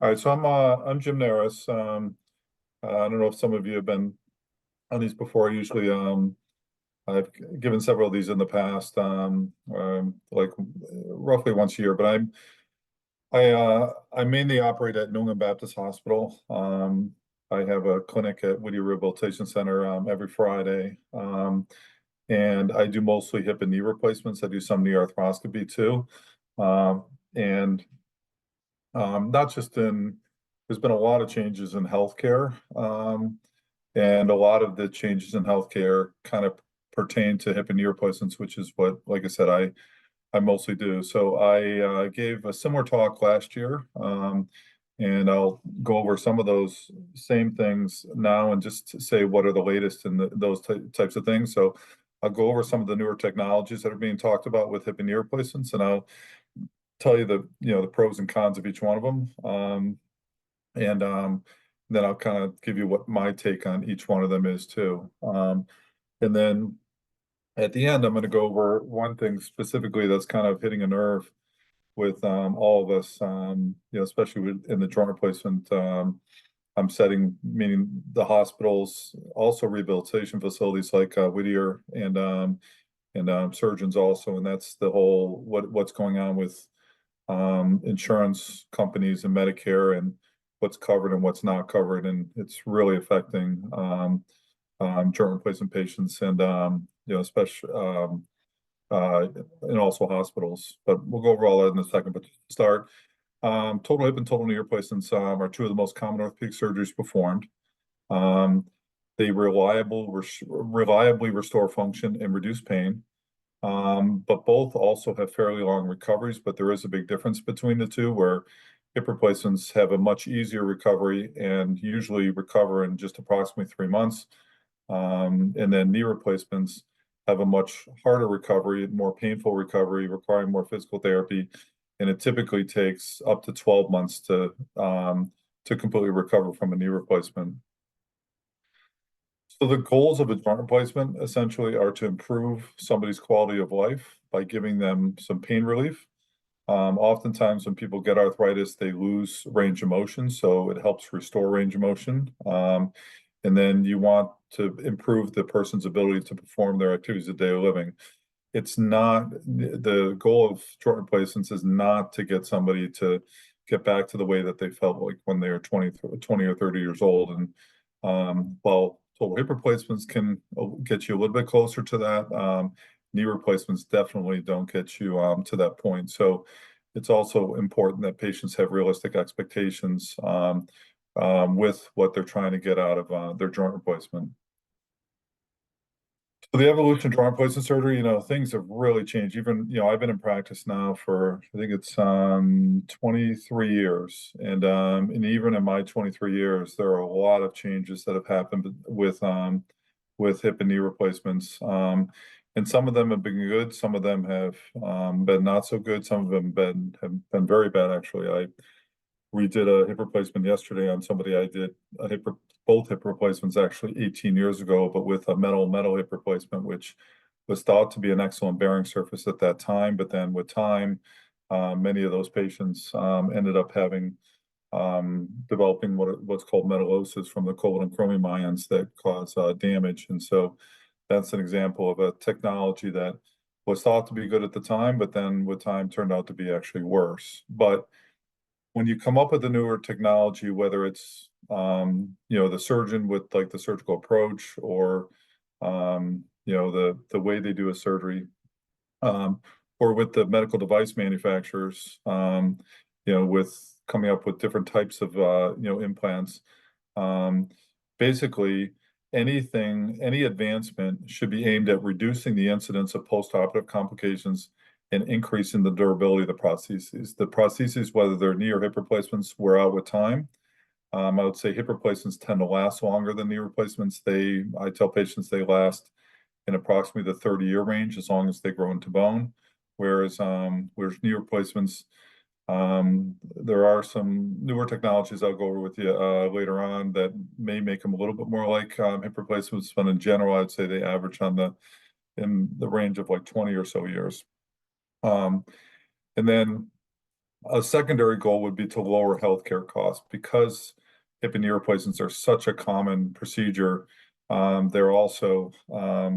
All right, so I'm Jim Nairus. I don't know if some of you have been on these before. Usually, I've given several of these in the past, like roughly once a year. But I mainly operate at New England Baptist Hospital. I have a clinic at Whittier Rehabilitation Center every Friday, and I do mostly hip and knee replacements. I do some knee arthroscopy too, and not just in, there's been a lot of changes in healthcare. And a lot of the changes in healthcare kind of pertain to hip and knee replacements, which is what, like I said, I mostly do. So I gave a similar talk last year, and I'll go over some of those same things now and just to say what are the latest in those types of things. So I'll go over some of the newer technologies that are being talked about with hip and knee replacements, and I'll tell you the pros and cons of each one of them. And then I'll kind of give you what my take on each one of them is too. And then at the end, I'm going to go over one thing specifically that's kind of hitting a nerve with all of us, especially in the joint replacement I'm setting, meaning the hospitals, also rehabilitation facilities like Whittier and surgeons also, and that's the whole what's going on with insurance companies and Medicare and what's covered and what's not covered, and it's really affecting joint replacement patients and especially and also hospitals. But we'll go over all that in a second. But to start, total hip and total knee replacements are two of the most common orthopedic surgeries performed. They reliably restore function and reduce pain. But both also have fairly long recoveries, but there is a big difference between the two, where hip replacements have a much easier recovery and usually recover in just approximately 3 months. And then knee replacements have a much harder recovery, more painful recovery, requiring more physical therapy. And it typically takes up to 12 months to completely recover from a knee replacement. So the goals of a joint replacement essentially are to improve somebody's quality of life by giving them some pain relief. Oftentimes when people get arthritis, they lose range of motion, so it helps restore range of motion. And then you want to improve the person's ability to perform their activities of daily living. It's not, the goal of joint replacements is not to get somebody to get back to the way that they felt like when they were 20 or 30 years old. And while total hip replacements can get you a little bit closer to that, knee replacements definitely don't get you to that point. So it's also important that patients have realistic expectations with what they're trying to get out of their joint replacement. So the evolution of joint replacement surgery, things have really changed. Even, I've been in practice now for, I think it's 23 years. And even in my 23 years, there are a lot of changes that have happened with hip and knee replacements. And some of them have been good, some of them have been not so good, some of them have been very bad, actually. We did a hip replacement yesterday on somebody. I did both hip replacements actually 18 years ago, but with a metal hip replacement, which was thought to be an excellent bearing surface at that time. But then with time, many of those patients ended up having developing what's called metallosis from the cobalt and chromium ions that cause damage. And so that's an example of a technology that was thought to be good at the time, but then with time turned out to be actually worse. But when you come up with a newer technology, whether it's the surgeon with like the surgical approach or the way they do a surgery, or with the medical device manufacturers, with coming up with different types of implants, basically any advancement should be aimed at reducing the incidence of postoperative complications and increasing the durability of the prostheses. The prostheses, whether they're knee or hip replacements, wear out with time. I would say hip replacements tend to last longer than knee replacements. I tell patients they last in approximately the 30-year range as long as they grow into bone. Whereas knee replacements, there are some newer technologies I'll go over with you later on that may make them a little bit more like hip replacements, but in general, I'd say they average in the range of like 20 or so years. And then A secondary goal would be to lower healthcare costs because hip and knee replacements are such a common procedure. They're also, uh,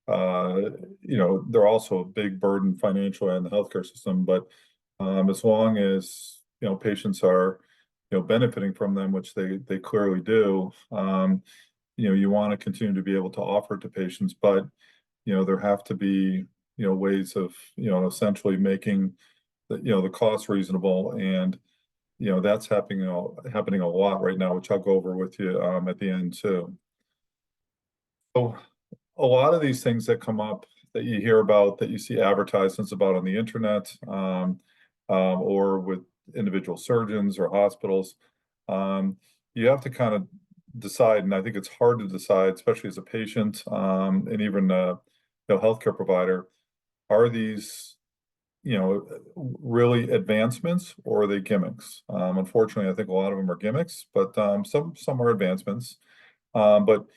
they're also a big burden financially on the healthcare system. But as long as patients are benefiting from them, which they clearly do, you want to continue to be able to offer it to patients. But there have to be ways of essentially making the cost reasonable, and that's happening a lot right now, which I'll go over with you at the end too. So a lot of these things that come up that you hear about, that you see advertisements about on the internet, or with individual surgeons or hospitals, you have to kind of decide, and I think it's hard to decide, especially as a patient, and even healthcare provider, are these really advancements, or are they gimmicks? Unfortunately, I think a lot of them are gimmicks, but some are advancements. But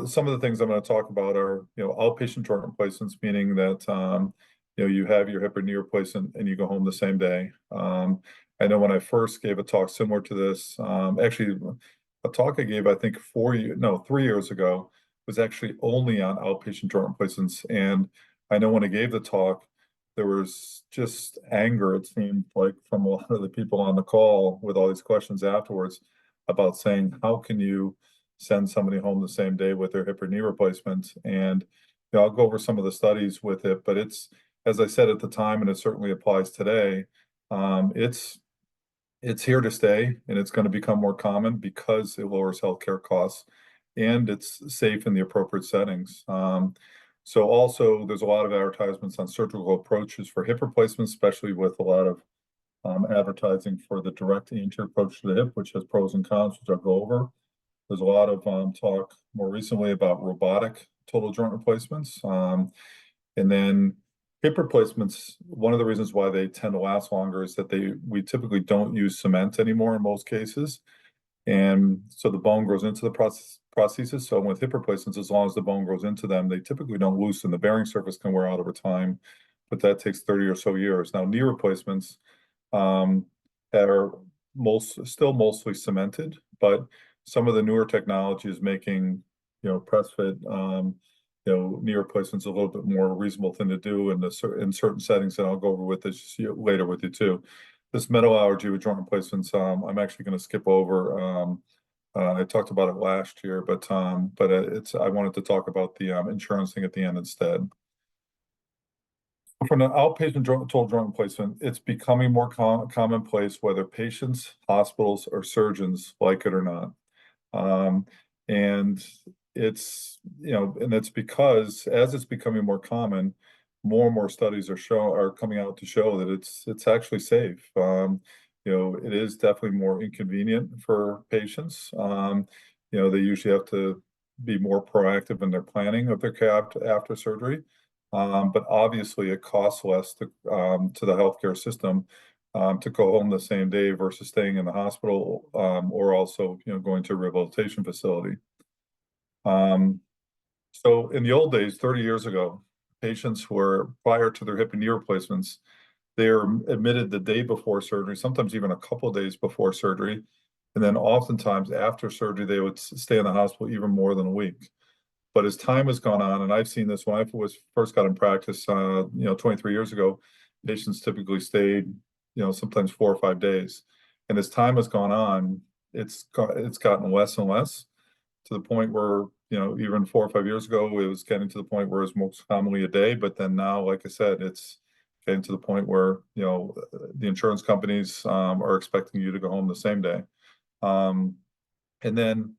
some of the things I'm going to talk about are outpatient joint replacements, meaning that you have your hip or knee replacement and you go home the same day. I know when I first gave a talk similar to this, actually a talk I gave, I think 3 years ago, was actually only on outpatient joint replacements. And I know when I gave the talk, there was just anger, it seemed like, from a lot of the people on the call with all these questions afterwards about saying, how can you send somebody home the same day with their hip or knee replacement? And I'll go over some of the studies with it, but it's, as I said at the time, and it certainly applies today, it's here to stay, and it's going to become more common because it lowers healthcare costs and it's safe in the appropriate settings. So also, there's a lot of advertisements on surgical approaches for hip replacements, especially with a lot of advertising for the direct anterior approach to the hip, which has pros and cons, which I'll go over. There's a lot of talk more recently about robotic total joint replacements. And then hip replacements, one of the reasons why they tend to last longer is that we typically don't use cement anymore in most cases. And so the bone grows into the prosthesis. So with hip replacements, as long as the bone grows into them, they typically don't loosen. The bearing surface can wear out over time, but that takes 30 or so years. Now, knee replacements are still mostly cemented, but some of the newer technology is making, press fit, knee replacements a little bit more reasonable thing to do in certain settings, and I'll go over with this later with you too. This metal allergy with joint replacements, I'm actually going to skip over. I talked about it last year, but I wanted to talk about the insurance thing at the end instead. From an outpatient total joint replacement, it's becoming more commonplace, whether patients, hospitals, or surgeons like it or not. And it's because as it's becoming more common, more and more studies are coming out to show that it's actually safe. It is definitely more inconvenient for patients. They usually have to be more proactive in their planning of their care after surgery. But obviously it costs less to the healthcare system to go home the same day versus staying in the hospital, or also going to a rehabilitation facility. So in the old days, 30 years ago, patients were, prior to their hip and knee replacements, they were admitted the day before surgery, sometimes even a couple of days before surgery. And then oftentimes after surgery, they would stay in the hospital even more than a week. But as time has gone on, and I've seen this when I first got in practice, 23 years ago, patients typically stayed, sometimes 4 or 5 days. And as time has gone on, it's gotten less and less, to the point where, even 4 or 5 years ago, it was getting to the point where it's most commonly a day. But then now, like I said, it's getting to the point where, the insurance companies are expecting you to go home the same day. And then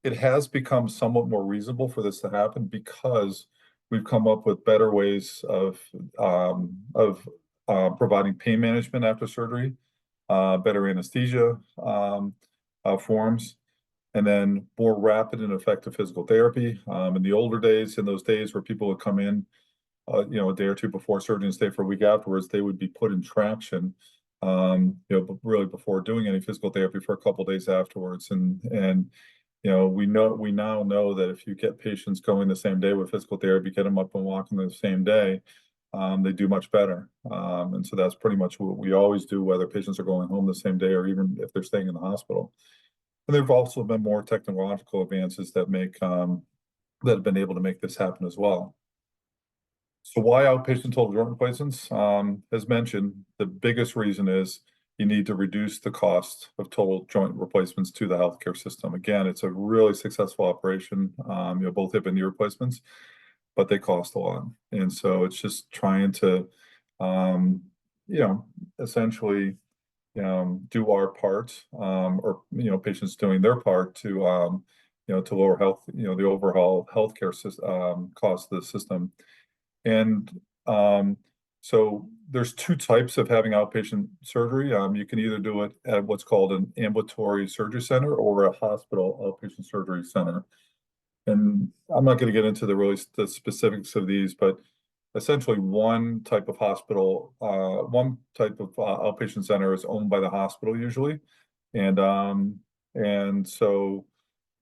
it has become somewhat more reasonable for this to happen because we've come up with better ways of providing pain management after surgery, better anesthesia forms, and then more rapid and effective physical therapy. In the older days, in those days where people would come in, a day or two before surgery and stay for a week afterwards, they would be put in traction, really before doing any physical therapy for a couple of days afterwards. And we now know that if you get patients going the same day with physical therapy, get them up and walking the same day, they do much better. And so that's pretty much what we always do, whether patients are going home the same day or even if they're staying in the hospital. And there have also been more technological advances that have been able to make this happen as well. So why outpatient total joint replacements? As mentioned, the biggest reason is you need to reduce the cost of total joint replacements to the healthcare system. Again, it's a really successful operation, both hip and knee replacements, but they cost a lot. And so it's just trying to, essentially, do our part, or patients doing their part to, to lower the overall healthcare system, cost of the system. And so there's two types of having outpatient surgery. You can either do it at what's called an ambulatory surgery center or a hospital outpatient surgery center. And I'm not going to get into the specifics of these, but essentially one type of hospital, one type of outpatient center is owned by the hospital usually. And so,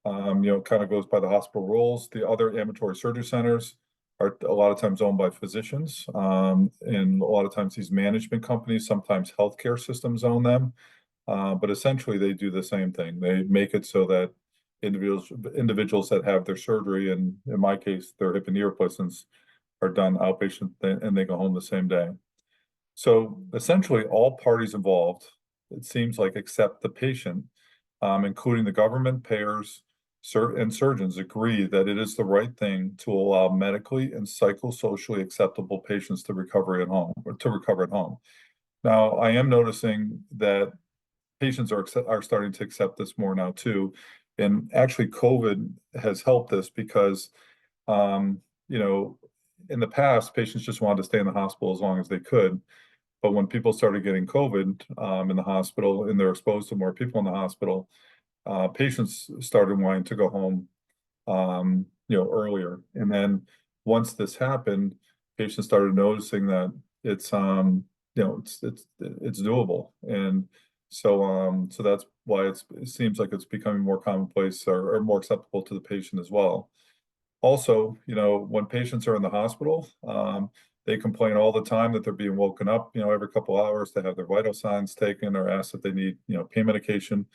kind of goes by the hospital rules. The other ambulatory surgery centers are a lot of times owned by physicians. And a lot of times these management companies, sometimes healthcare systems own them. But essentially they do the same thing. They make it so that individuals that have their surgery, and in my case, their hip and knee replacements, are done outpatient and they go home the same day. So essentially all parties involved, it seems like, except the patient, including the government, payers, and surgeons, agree that it is the right thing to allow medically and psychosocially acceptable patients to recover at home. Now, I am noticing that patients are starting to accept this more now too. And actually COVID has helped this because, in the past, patients just wanted to stay in the hospital as long as they could. But when people started getting COVID in the hospital and they're exposed to more people in the hospital, patients started wanting to go home, earlier. And then once this happened, patients started noticing that it's doable. And so that's why it seems like it's becoming more commonplace or more acceptable to the patient as well. Also, when patients are in the hospital, they complain all the time that they're being woken up, every couple hours to have their vital signs taken or asked if they need, pain medication.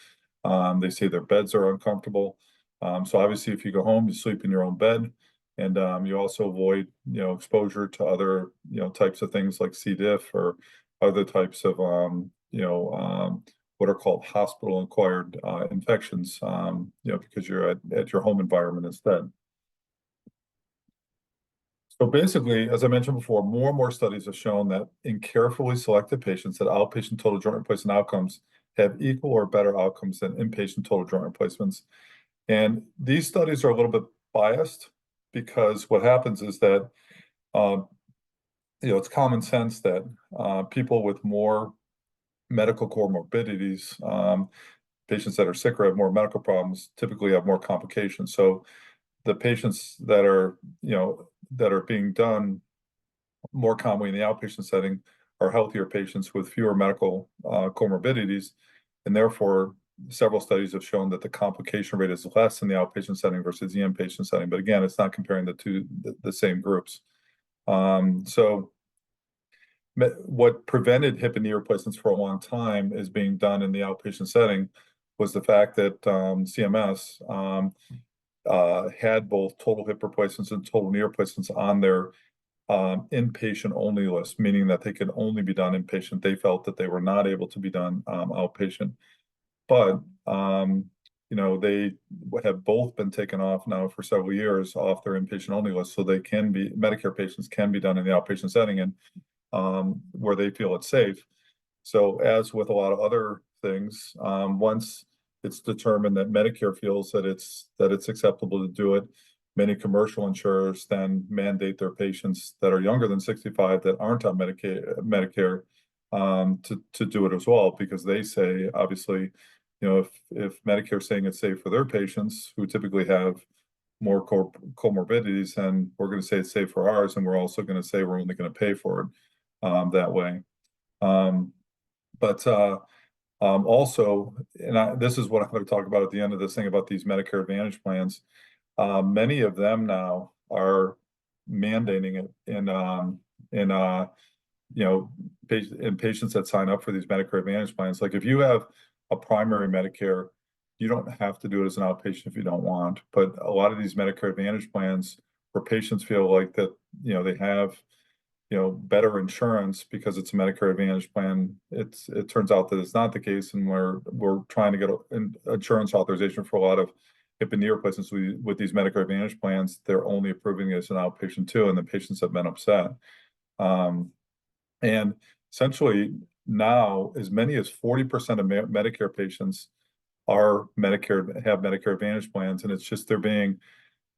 They say their beds are uncomfortable. So obviously, if you go home, you sleep in your own bed, and you also avoid, exposure to other, types of things like C. diff or other types of, what are called hospital-acquired infections, because you're at your home environment instead. So basically, as I mentioned before, more and more studies have shown that in carefully selected patients, that outpatient total joint replacement outcomes have equal or better outcomes than inpatient total joint replacements. And these studies are a little bit biased because what happens is that, it's common sense that people with more medical comorbidities, patients that are sick or have more medical problems, typically have more complications. So the patients that are being done more commonly in the outpatient setting are healthier patients with fewer medical comorbidities, and therefore several studies have shown that the complication rate is less in the outpatient setting versus the inpatient setting. But again, it's not comparing the same groups. So what prevented hip and knee replacements for a long time is being done in the outpatient setting was the fact that CMS had both total hip replacements and total knee replacements on their inpatient only list, meaning that they could only be done inpatient. They felt that they were not able to be done outpatient. But they have both been taken off now for several years off their inpatient only list, so Medicare patients can be done in the outpatient setting and where they feel it's safe. So as with a lot of other things, once it's determined that Medicare feels that it's acceptable to do it, many commercial insurers then mandate their patients that are younger than 65 that aren't on Medicare to do it as well, because they say, obviously, if Medicare is saying it's safe for their patients who typically have more comorbidities, then we're going to say it's safe for ours, and we're also going to say we're only going to pay for it that way. Also, and this is what I'm going to talk about at the end of this thing about these Medicare Advantage plans. Many of them now are mandating it in in patients that sign up for these Medicare Advantage plans. Like if you have a primary Medicare, you don't have to do it as an outpatient if you don't want. But a lot of these Medicare Advantage plans where patients feel like that, they have, better insurance because it's a Medicare Advantage plan. It turns out that it's not the case, and we're trying to get an insurance authorization for a lot of hip and knee replacements with these Medicare Advantage plans. They're only approving it as an outpatient too, and the patients have been upset. And essentially now, as many as 40% of Medicare patients have Medicare Advantage plans, and it's just they're being,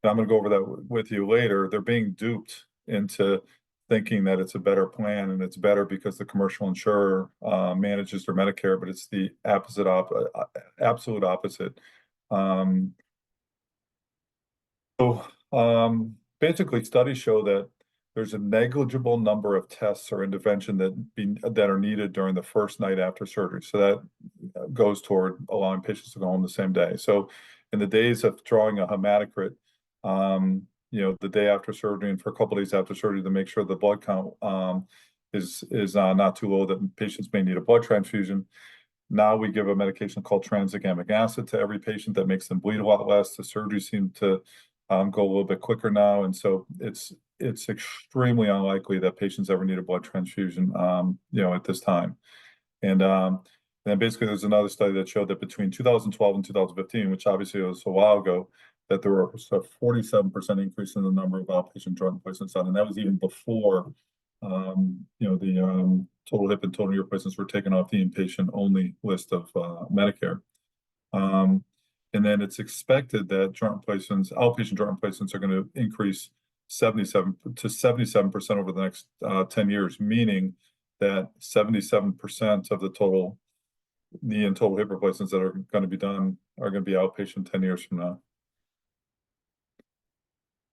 and I'm going to go over that with you later, they're being duped into thinking that it's a better plan, and it's better because the commercial insurer manages their Medicare, but it's the absolute opposite. Basically, studies show that there's a negligible number of tests or intervention that are needed during the first night after surgery. So that goes toward allowing patients to go home the same day. So in the days of drawing a hematocrit, the day after surgery and for a couple of days after surgery to make sure the blood count is not too low that patients may need a blood transfusion. Now we give a medication called tranexamic acid to every patient that makes them bleed a lot less. The surgery seemed to go a little bit quicker now, and so it's extremely unlikely that patients ever need a blood transfusion, at this time. And then basically there's another study that showed that between 2012 and 2015, which obviously was a while ago, that there was a 47% increase in the number of outpatient joint replacements done, and that was even before the total hip and total knee replacements were taken off the inpatient only list of Medicare. And then it's expected that outpatient joint replacements are going to increase 77% over the next 10 years, meaning that 77% of the total knee and total hip replacements that are going to be done are going to be outpatient 10 years from now.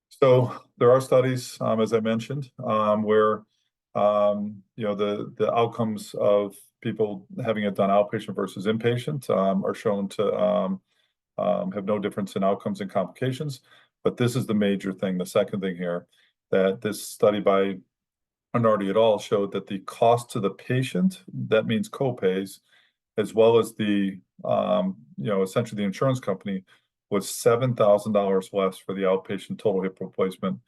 So there are studies, as I mentioned, where the outcomes of people having it done outpatient versus inpatient are shown to have no difference in outcomes and complications. But this is the major thing, the second thing here, that this study by Anardi et al. Showed that the cost to the patient, that means co-pays, as well as the essentially the insurance company, was $7,000 less for the outpatient total hip replacement,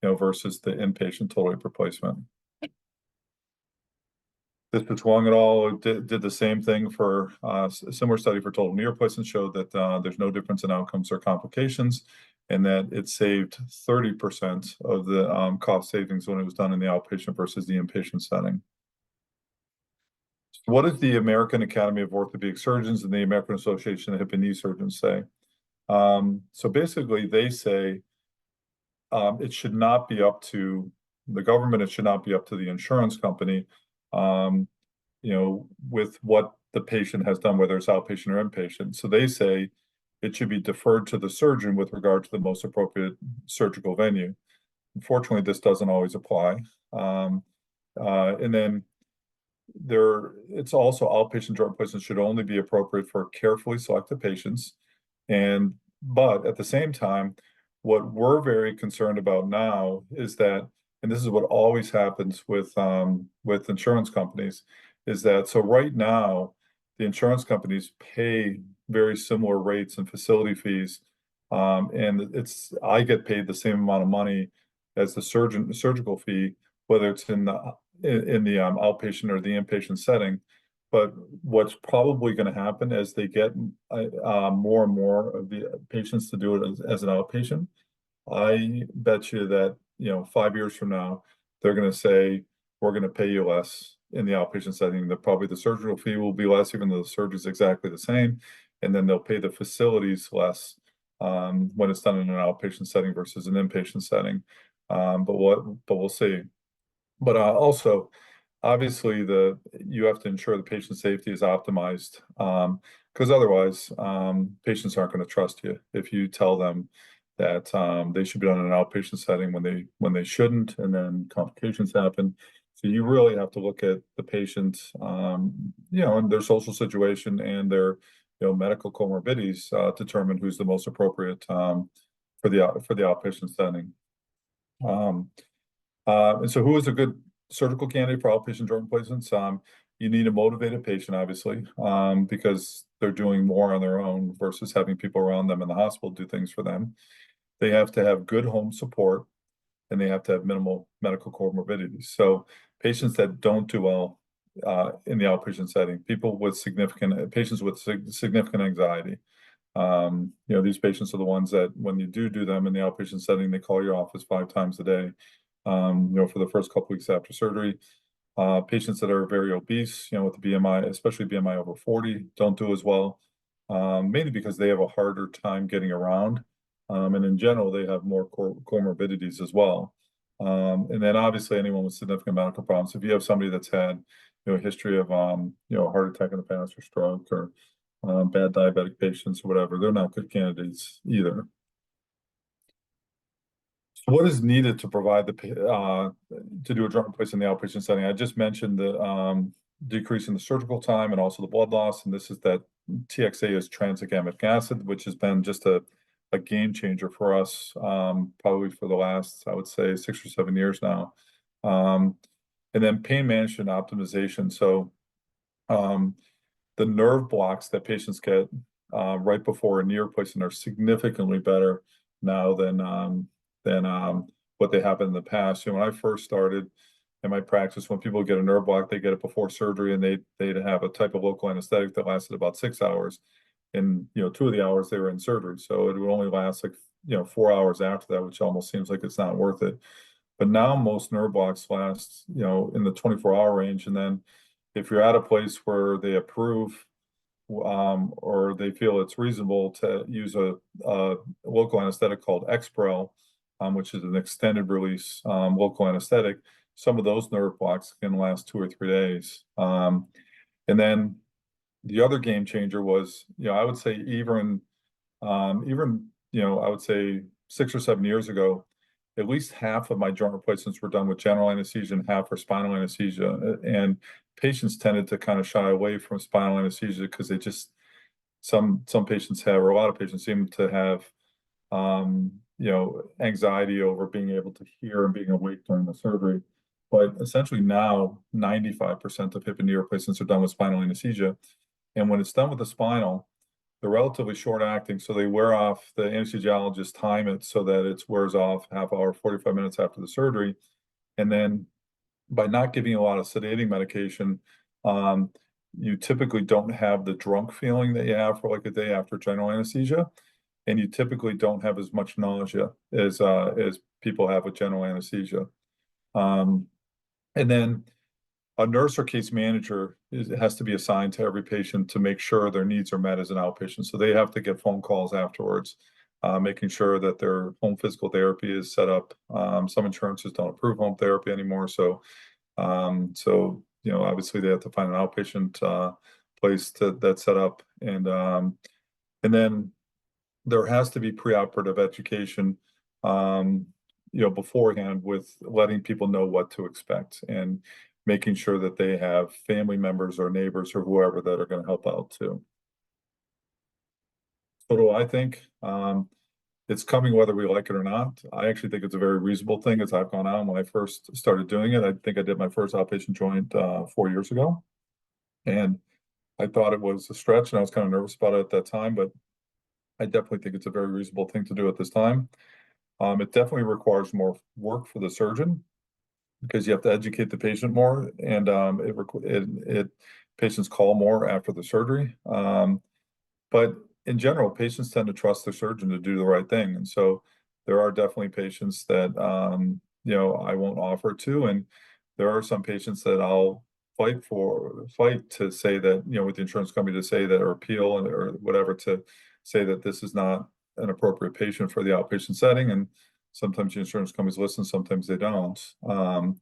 versus the inpatient total hip replacement. This is Wong et al. Did the same thing for a similar study for total knee replacement, showed that there's no difference in outcomes or complications, and that it saved 30% of the cost savings when it was done in the outpatient versus the inpatient setting. So what does the American Academy of Orthopedic Surgeons and the American Association of Hip and Knee Surgeons say? So basically, they say it should not be up to the government. It should not be up to the insurance company, with what the patient has done, whether it's outpatient or inpatient. So they say it should be deferred to the surgeon with regard to the most appropriate surgical venue. Unfortunately, this doesn't always apply. And then it's also outpatient joint replacement should only be appropriate for carefully selected patients. But at the same time, what we're very concerned about now is that, and this is what always happens with insurance companies, is that so right now the insurance companies pay very similar rates and facility fees, and I get paid the same amount of money as the surgical fee, whether it's in the outpatient or the inpatient setting. But what's probably going to happen as they get more and more of the patients to do it as an outpatient, I bet you that 5 years from now they're going to say we're going to pay you less in the outpatient setting. That probably the surgical fee will be less, even though the surgery is exactly the same, and then they'll pay the facilities less when it's done in an outpatient setting versus an inpatient setting. But we'll see. But also, obviously, you have to ensure the patient safety is optimized, because otherwise, patients aren't going to trust you if you tell them that they should be done in an outpatient setting when they shouldn't, and then complications happen. So you really have to look at the patient, and their social situation and their medical comorbidities, determine who's the most appropriate for the outpatient setting. And so who is a good surgical candidate for outpatient joint replacements. You need a motivated patient, obviously, because they're doing more on their own versus having people around them in the hospital do things for them. They have to have good home support, and they have to have minimal medical comorbidities. So patients that don't do well in the outpatient setting, patients with significant anxiety. These patients are the ones that when you do them in the outpatient setting, they call your office 5 times a day, for the first couple weeks after surgery. Patients that are very obese, with the BMI, especially BMI over 40, don't do as well, mainly because they have a harder time getting around. And in general, they have more comorbidities as well. And then obviously anyone with significant medical problems, if you have somebody that's had, a history of, heart attack in the past or stroke or bad diabetic patients or whatever, they're not good candidates either. So what is needed to provide to do a joint replacement in the outpatient setting? I just mentioned the decreasing the surgical time and also the blood loss, and this is that TXA is tranexamic acid, which has been just a game changer for us, probably for the last, I would say, 6 or 7 years now. And then pain management optimization. So the nerve blocks that patients get right before a knee replacement are significantly better now than what they have in the past. When I first started in my practice, when people get a nerve block, they get it before surgery, and they'd have a type of local anesthetic that lasted about 6 hours. And 2 of the hours they were in surgery, so it would only last 4 hours after that, which almost seems like it's not worth it. But now most nerve blocks last in the 24-hour range, and then if you're at a place where they approve or they feel it's reasonable to use a local anesthetic called Exparel, which is an extended release local anesthetic, some of those nerve blocks can last 2 or 3 days. And then the other game changer was, I would say even I would say 6 or 7 years ago, at least half of my joint replacements were done with general anesthesia and half were spinal anesthesia. And patients tended to kind of shy away from spinal anesthesia because they just, some patients have, or a lot of patients seem to have, anxiety over being able to hear and being awake during the surgery. But essentially now 95% of hip and knee replacements are done with spinal anesthesia. And when it's done with the spinal, they're relatively short acting, so they wear off, the anesthesiologist time it so that it wears off half hour, 45 minutes after the surgery. And then by not giving a lot of sedating medication, you typically don't have the drunk feeling that you have for like a day after general anesthesia. And you typically don't have as much nausea as people have with general anesthesia. And then a nurse or case manager has to be assigned to every patient to make sure their needs are met as an outpatient. So they have to get phone calls afterwards, making sure that their home physical therapy is set up. Some insurances don't approve home therapy anymore. So obviously they have to find an outpatient place that's set up. And then there has to be preoperative education, beforehand, with letting people know what to expect and making sure that they have family members or neighbors or whoever that are going to help out too. So do I think it's coming whether we like it or not. I actually think it's a very reasonable thing as I've gone on. When I first started doing it, I think I did my first outpatient joint 4 years ago. And I thought it was a stretch and I was kind of nervous about it at that time, but I definitely think it's a very reasonable thing to do at this time. It definitely requires more work for the surgeon because you have to educate the patient more, and patients call more after the surgery. But in general, patients tend to trust their surgeon to do the right thing, and so there are definitely patients that I won't offer to, and there are some patients that I'll fight to say that, with the insurance company, to say that, or appeal or whatever, to say that this is not an appropriate patient for the outpatient setting. And sometimes the insurance companies listen, sometimes they don't. And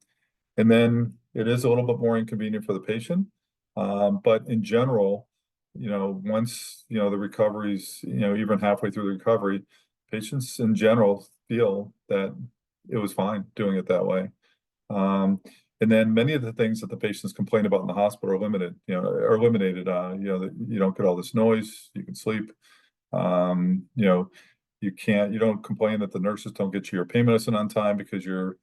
then it is a little bit more inconvenient for the patient. But in general, once, the recovery's, even halfway through the recovery, patients in general feel that it was fine doing it that way. And then many of the things that the patients complain about in the hospital are limited, are eliminated. That you don't get all this noise, you can sleep. You don't complain that the nurses don't get you your pain medicine on time because you're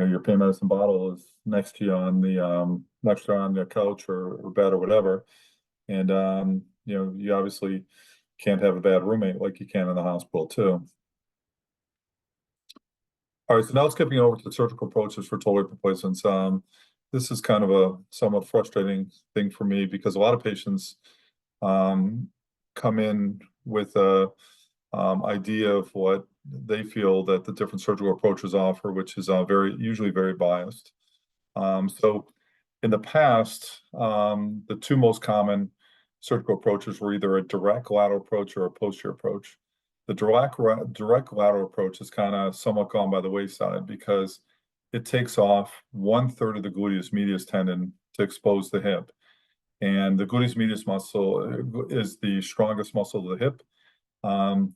your pain medicine bottle is next to you on the next to you on the couch or bed or whatever. And you obviously can't have a bad roommate like you can in the hospital too. All right, so now skipping over to surgical approaches for total hip replacements. This is kind of a somewhat frustrating thing for me because a lot of patients come in with a idea of what they feel that the different surgical approaches offer, which is usually very biased. So in the past, the two most common surgical approaches were either a direct lateral approach or a posterior approach. The direct lateral approach is kind of somewhat gone by the wayside because it takes off 1/3 of the gluteus medius tendon to expose the hip. And the gluteus medius muscle is the strongest muscle of the hip.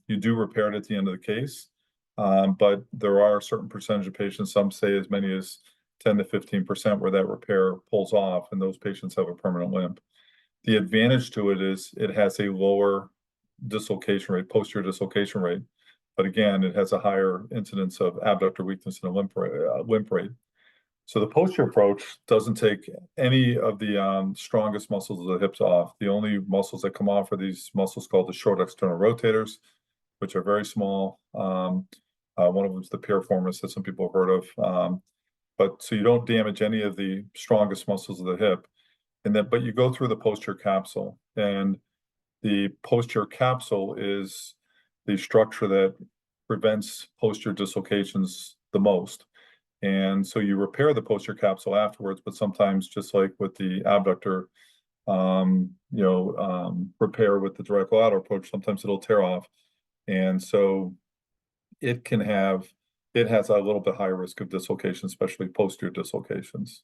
You do repair it at the end of the case, but there are a certain percentage of patients, some say as many as 10 to 15%, where that repair pulls off, and those patients have a permanent limp. The advantage to it is it has a lower dislocation rate, posterior dislocation rate, but again, it has a higher incidence of abductor weakness and a limp rate. So the posterior approach doesn't take any of the strongest muscles of the hips off. The only muscles that come off are these muscles called the short external rotators, which are very small. One of them is the piriformis that some people have heard of. But so you don't damage any of the strongest muscles of the hip. But you go through the posterior capsule, and the posterior capsule is the structure that prevents posterior dislocations the most. And so you repair the posterior capsule afterwards, but sometimes just like with the abductor, repair with the direct lateral approach, sometimes it'll tear off. And so it has a little bit higher risk of dislocation, especially posterior dislocations.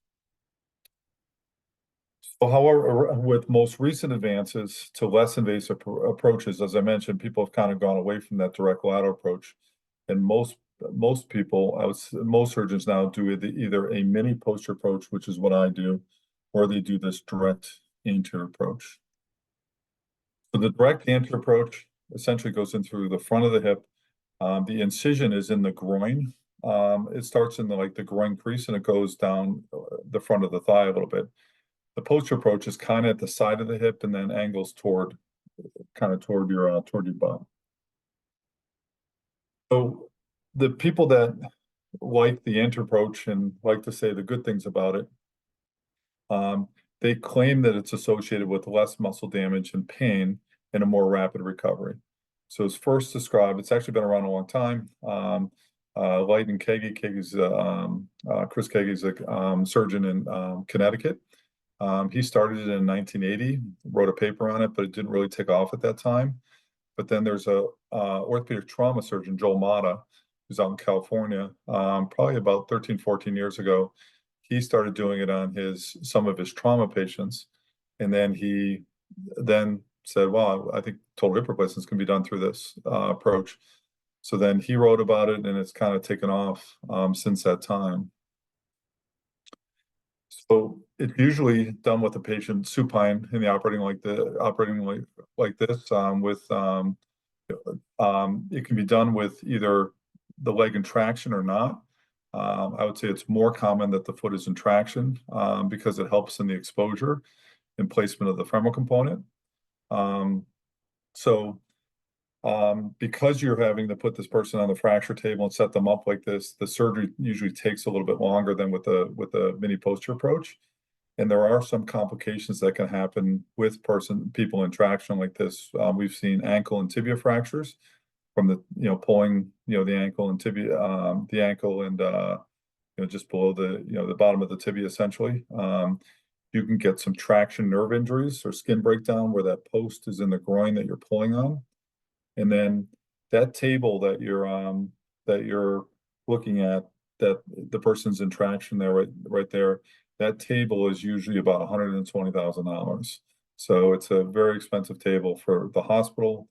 So, however, with most recent advances to less invasive approaches, as I mentioned, people have kind of gone away from that direct lateral approach. And most people, most surgeons now do either a mini posterior approach, which is what I do, or they do this direct anterior approach. So the direct anterior approach essentially goes in through the front of the hip. The incision is in the groin. It starts in the groin crease and it goes down the front of the thigh a little bit. The posterior approach is kind of at the side of the hip and then angles toward your butt. So the people that like the anterior approach and like to say the good things about it, they claim that it's associated with less muscle damage and pain and a more rapid recovery. So it's first described, it's actually been around a long time. Light and Keggy's Chris Keggy's a surgeon in Connecticut. He started it in 1980, wrote a paper on it, but it didn't really take off at that time. But then there's a orthopedic trauma surgeon, Joel Mata, who's out in California, probably about 13, 14 years ago. He started doing it on some of his trauma patients. And then he said, well, I think total hip replacements can be done through this approach. So then he wrote about it, and it's kind of taken off since that time. So it's usually done with the patient supine in the operating like this. It can be done with either the leg in traction or not. I would say it's more common that the foot is in traction because it helps in the exposure and placement of the femoral component. Because you're having to put this person on the fracture table and set them up like this, the surgery usually takes a little bit longer than with a mini posterior approach. And there are some complications that can happen with people in traction like this. We've seen ankle and tibia fractures from the pulling the ankle and tibia, the ankle and just below the bottom of the tibia essentially. You can get some traction nerve injuries or skin breakdown where that post is in the groin that you're pulling on. And then that table that you're looking at, that the person's in traction there, right there, that table is usually about $120,000. So it's a very expensive table for the hospital.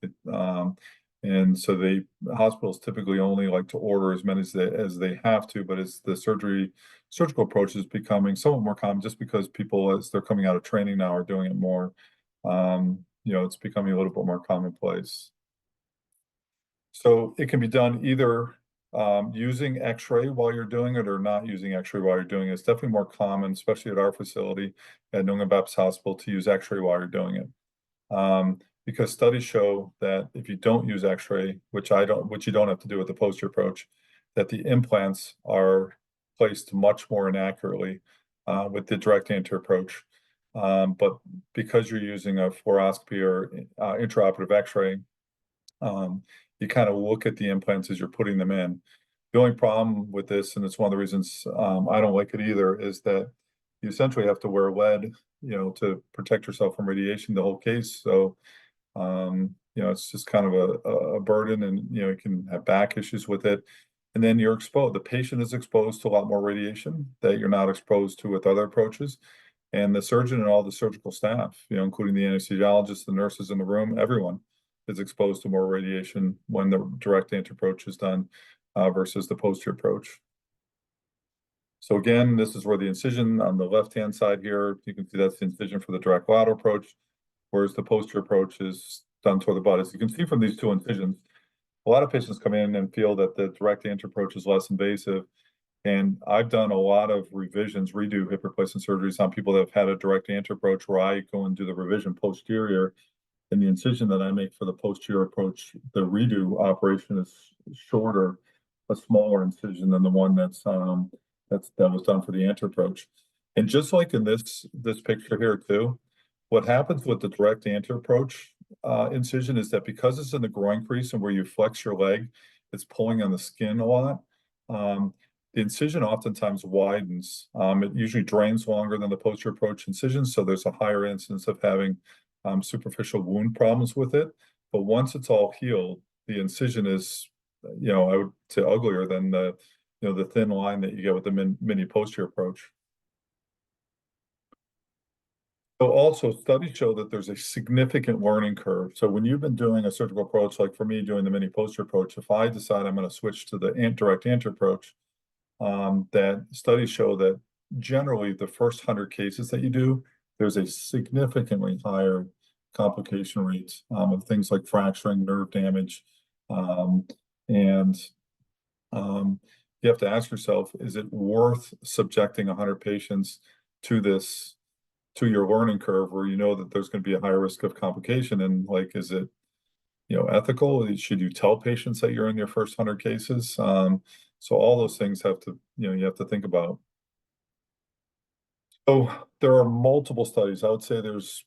And so the hospitals typically only like to order as many as they have to, but as the surgical approach is becoming somewhat more common just because people, as they're coming out of training now, are doing it more. It's becoming a little bit more commonplace. So it can be done either Using X-ray while you're doing it or not using X-ray while you're doing it is definitely more common, especially at our facility at New England Baptist Hospital, to use X-ray while you're doing it. Because studies show that if you don't use X-ray, which you don't have to do with the posterior approach, that the implants are placed much more inaccurately with the direct anterior approach. But because you're using a fluoroscopy or intraoperative X-ray, you kind of look at the implants as you're putting them in. The only problem with this, and it's one of the reasons I don't like it either, is that you essentially have to wear lead, to protect yourself from radiation the whole case. So, it's just kind of a burden, and you can have back issues with it. And then you're exposed. The patient is exposed to a lot more radiation that you're not exposed to with other approaches. And the surgeon and all the surgical staff, including the anesthesiologists, the nurses in the room, everyone is exposed to more radiation when the direct anterior approach is done versus the posterior approach. So again, this is where the incision on the left-hand side here, you can see that's the incision for the direct lateral approach, whereas the posterior approach is done toward the butt. As you can see from these two incisions, a lot of patients come in and feel that the direct anterior approach is less invasive. And I've done a lot of revisions, redo hip replacement surgeries on people that have had a direct anterior approach, where I go and do the revision posterior. And the incision that I make for the posterior approach, the redo operation, is shorter, a smaller incision than the one that was done for the anterior approach. And just like in this picture here too, what happens with the direct anterior approach incision is that because it's in the groin crease and where you flex your leg, it's pulling on the skin a lot. The incision oftentimes widens. It usually drains longer than the posterior approach incision, so there's a higher incidence of having superficial wound problems with it. But once it's all healed, the incision is, I would say, uglier than the thin line that you get with the mini posterior approach. So also, studies show that there's a significant learning curve. So when you've been doing a surgical approach, like for me doing the mini posterior approach, if I decide I'm going to switch to the direct anterior approach, that studies show that generally the first 100 cases that you do, there's a significantly higher complication rate of things like fracturing, nerve damage, and you have to ask yourself, is it worth subjecting 100 patients to your learning curve, where you know that there's going to be a higher risk of complication? And like, is it ethical? Should you tell patients that you're in your first 100 cases? So all those things have to, you have to think about. So there are multiple studies. I would say there's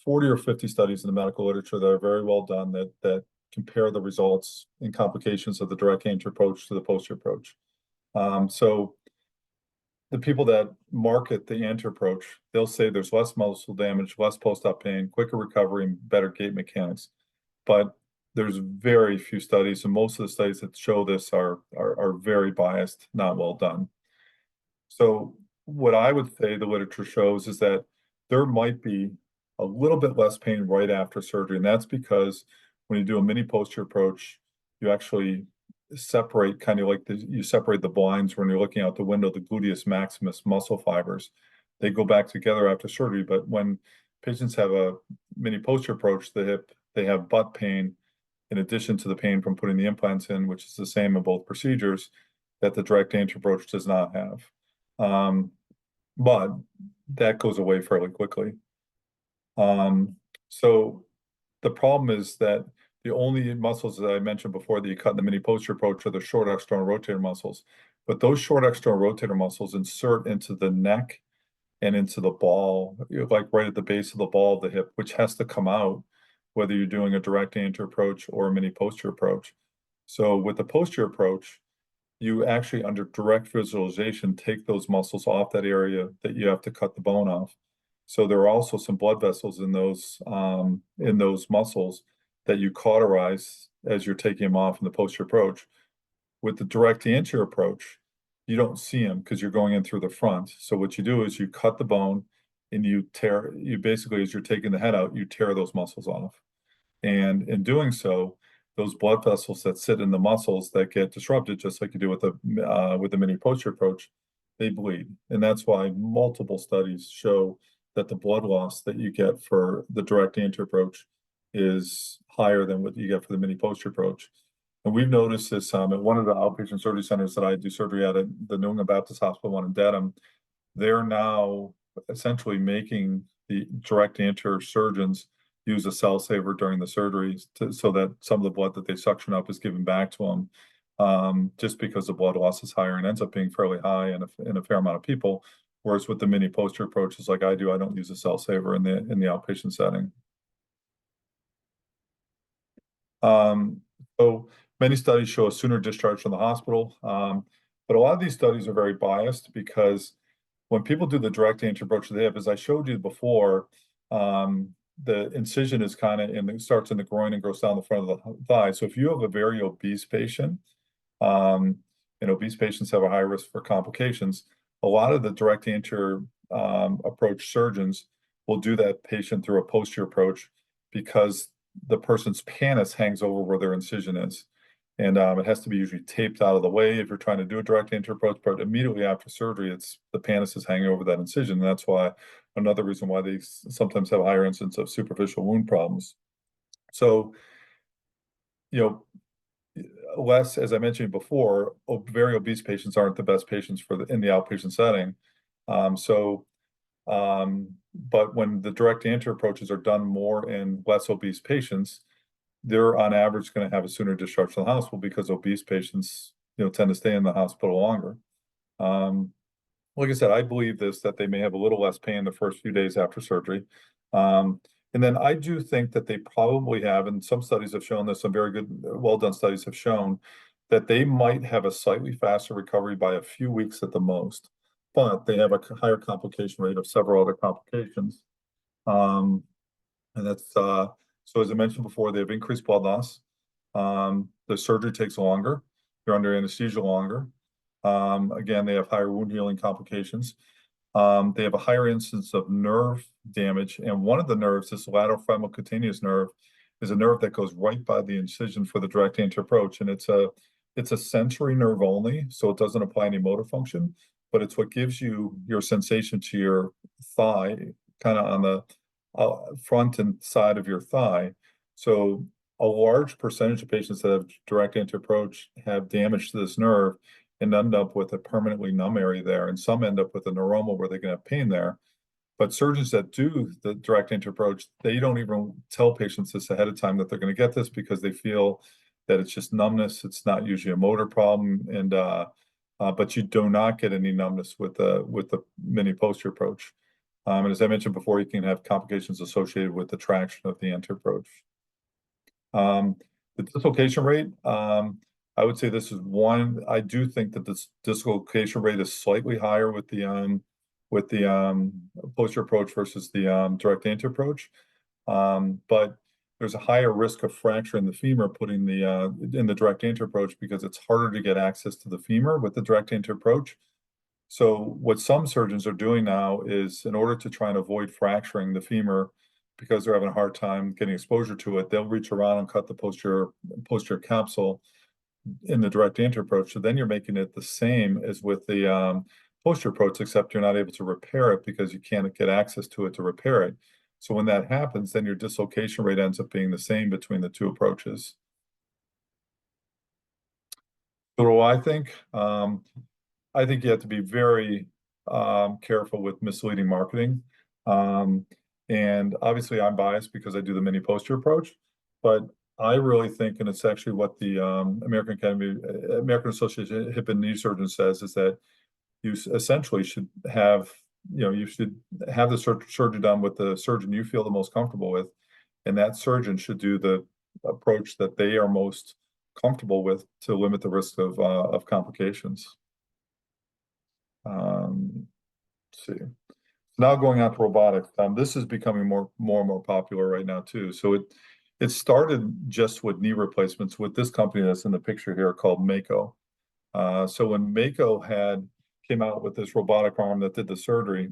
40 or 50 studies in the medical literature that are very well done that compare the results and complications of the direct anterior approach to the posterior approach. So the people that market the anterior approach, they'll say there's less muscle damage, less post-op pain, quicker recovery, and better gait mechanics. But there's very few studies, and most of the studies that show this are very biased, not well done. So what I would say the literature shows is that there might be a little bit less pain right after surgery, and that's because when you do a mini posterior approach, you actually separate, kind of like you separate the blinds when you're looking out the window, the gluteus maximus muscle fibers. They go back together after surgery, but when patients have a mini posterior approach to the hip, they have butt pain in addition to the pain from putting the implants in, which is the same in both procedures, that the direct anterior approach does not have. But that goes away fairly quickly. So the problem is that the only muscles that I mentioned before that you cut in the mini posterior approach are the short external rotator muscles. But those short external rotator muscles insert into the neck and into the ball, like right at the base of the ball of the hip, which has to come out whether you're doing a direct anterior approach or a mini posterior approach. So with the posterior approach, you actually, under direct visualization, take those muscles off that area that you have to cut the bone off. So there are also some blood vessels in those muscles that you cauterize as you're taking them off in the posterior approach. With the direct anterior approach, you don't see them because you're going in through the front. So what you do is you cut the bone and you basically, as you're taking the head out, you tear those muscles off. And in doing so, those blood vessels that sit in the muscles that get disrupted, just like you do with the mini posterior approach, they bleed. And that's why multiple studies show that the blood loss that you get for the direct anterior approach is higher than what you get for the mini posterior approach. And we've noticed this at one of the outpatient surgery centers that I do surgery at the New England Baptist Hospital one in Dedham. They're now essentially making the direct anterior surgeons use a cell saver during the surgery so that some of the blood that they suction up is given back to them. Just because the blood loss is higher and ends up being fairly high in a fair amount of people. Whereas with the mini posterior approaches like I do, I don't use a cell saver in the outpatient setting. So many studies show a sooner discharge from the hospital. But a lot of these studies are very biased because when people do the direct anterior approach to the hip, as I showed you before, the incision is kind of it starts in the groin and goes down the front of the thigh. So if you have a very obese patient, and obese patients have a high risk for complications, a lot of the direct anterior approach surgeons will do that patient through a posterior approach because the person's pannus hangs over where their incision is. And it has to be usually taped out of the way if you're trying to do a direct anterior approach, but immediately after surgery, the pannus is hanging over that incision. And that's why another reason why they sometimes have a higher incidence of superficial wound problems. So, less, as I mentioned before, very obese patients aren't the best patients in the outpatient setting. But when the direct anterior approaches are done more in less obese patients, they're on average going to have a sooner discharge from the hospital because obese patients, tend to stay in the hospital longer. Like I said, I believe that they may have a little less pain the first few days after surgery. And then I do think that they probably have, and some studies have shown this, some very good, well-done studies have shown that they might have a slightly faster recovery by a few weeks at the most, but they have a higher complication rate of several other complications. And that's, so as I mentioned before, they have increased blood loss. The surgery takes longer. They're under anesthesia longer. Again, they have higher wound healing complications. They have a higher incidence of nerve damage. And one of the nerves, this lateral femoral cutaneous nerve, is a nerve that goes right by the incision for the direct anterior approach. And it's a sensory nerve only, so it doesn't apply any motor function, but it's what gives you your sensation to your thigh, kind of on the front and side of your thigh. So a large percentage of patients that have direct anterior approach have damage to this nerve and end up with a permanently numb area there. And some end up with a neuroma where they can have pain there. But surgeons that do the direct anterior approach, they don't even tell patients this ahead of time that they're going to get this because they feel that it's just numbness. It's not usually a motor problem. And but you do not get any numbness with the mini posterior approach. And as I mentioned before, you can have complications associated with the traction of the anterior approach. The dislocation rate, I would say this is one. I do think that this dislocation rate is slightly higher with the posterior approach versus the direct anterior approach, but there's a higher risk of fracture in the femur putting in the direct anterior approach because it's harder to get access to the femur with the direct anterior approach. So what some surgeons are doing now is, in order to try and avoid fracturing the femur, because they're having a hard time getting exposure to it, they'll reach around and cut the posterior capsule in the direct anterior approach. So then you're making it the same as with the posterior approach, except you're not able to repair it because you can't get access to it to repair it. So when that happens, then your dislocation rate ends up being the same between the two approaches. So I think you have to be very careful with misleading marketing. And obviously I'm biased because I do the mini posterior approach, but I really think, and it's actually what the American Association of Hip and Knee Surgeons says, is that you essentially should have, you should have the surgery done with the surgeon you feel the most comfortable with, and that surgeon should do the approach that they are most comfortable with to limit the risk of complications. Let's see. Now going on to robotics, this is becoming more and more popular right now too. So it started just with knee replacements with this company that's in the picture here called Mako. So when Mako came out with this robotic arm that did the surgery,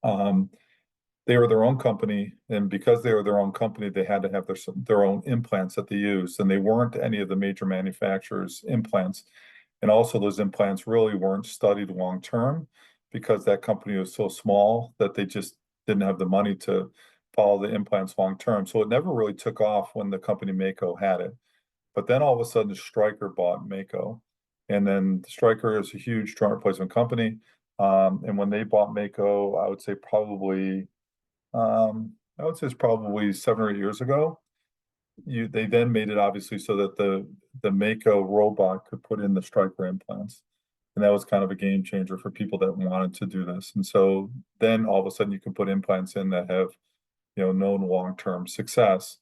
they were their own company, and because they were their own company, they had to have their own implants that they used, and they weren't any of the major manufacturers' implants. And also those implants really weren't studied long term because that company was so small that they just didn't have the money to follow the implants long term. So it never really took off when the company Mako had it. But then all of a sudden, Stryker bought Mako. And then Stryker is a huge joint replacement company. And when they bought Mako, I would say it's probably 7 or 8 years ago. They then made it obviously so that the Mako robot could put in the Stryker implants. And that was kind of a game changer for people that wanted to do this. And so then all of a sudden you can put implants in that have, known long-term success.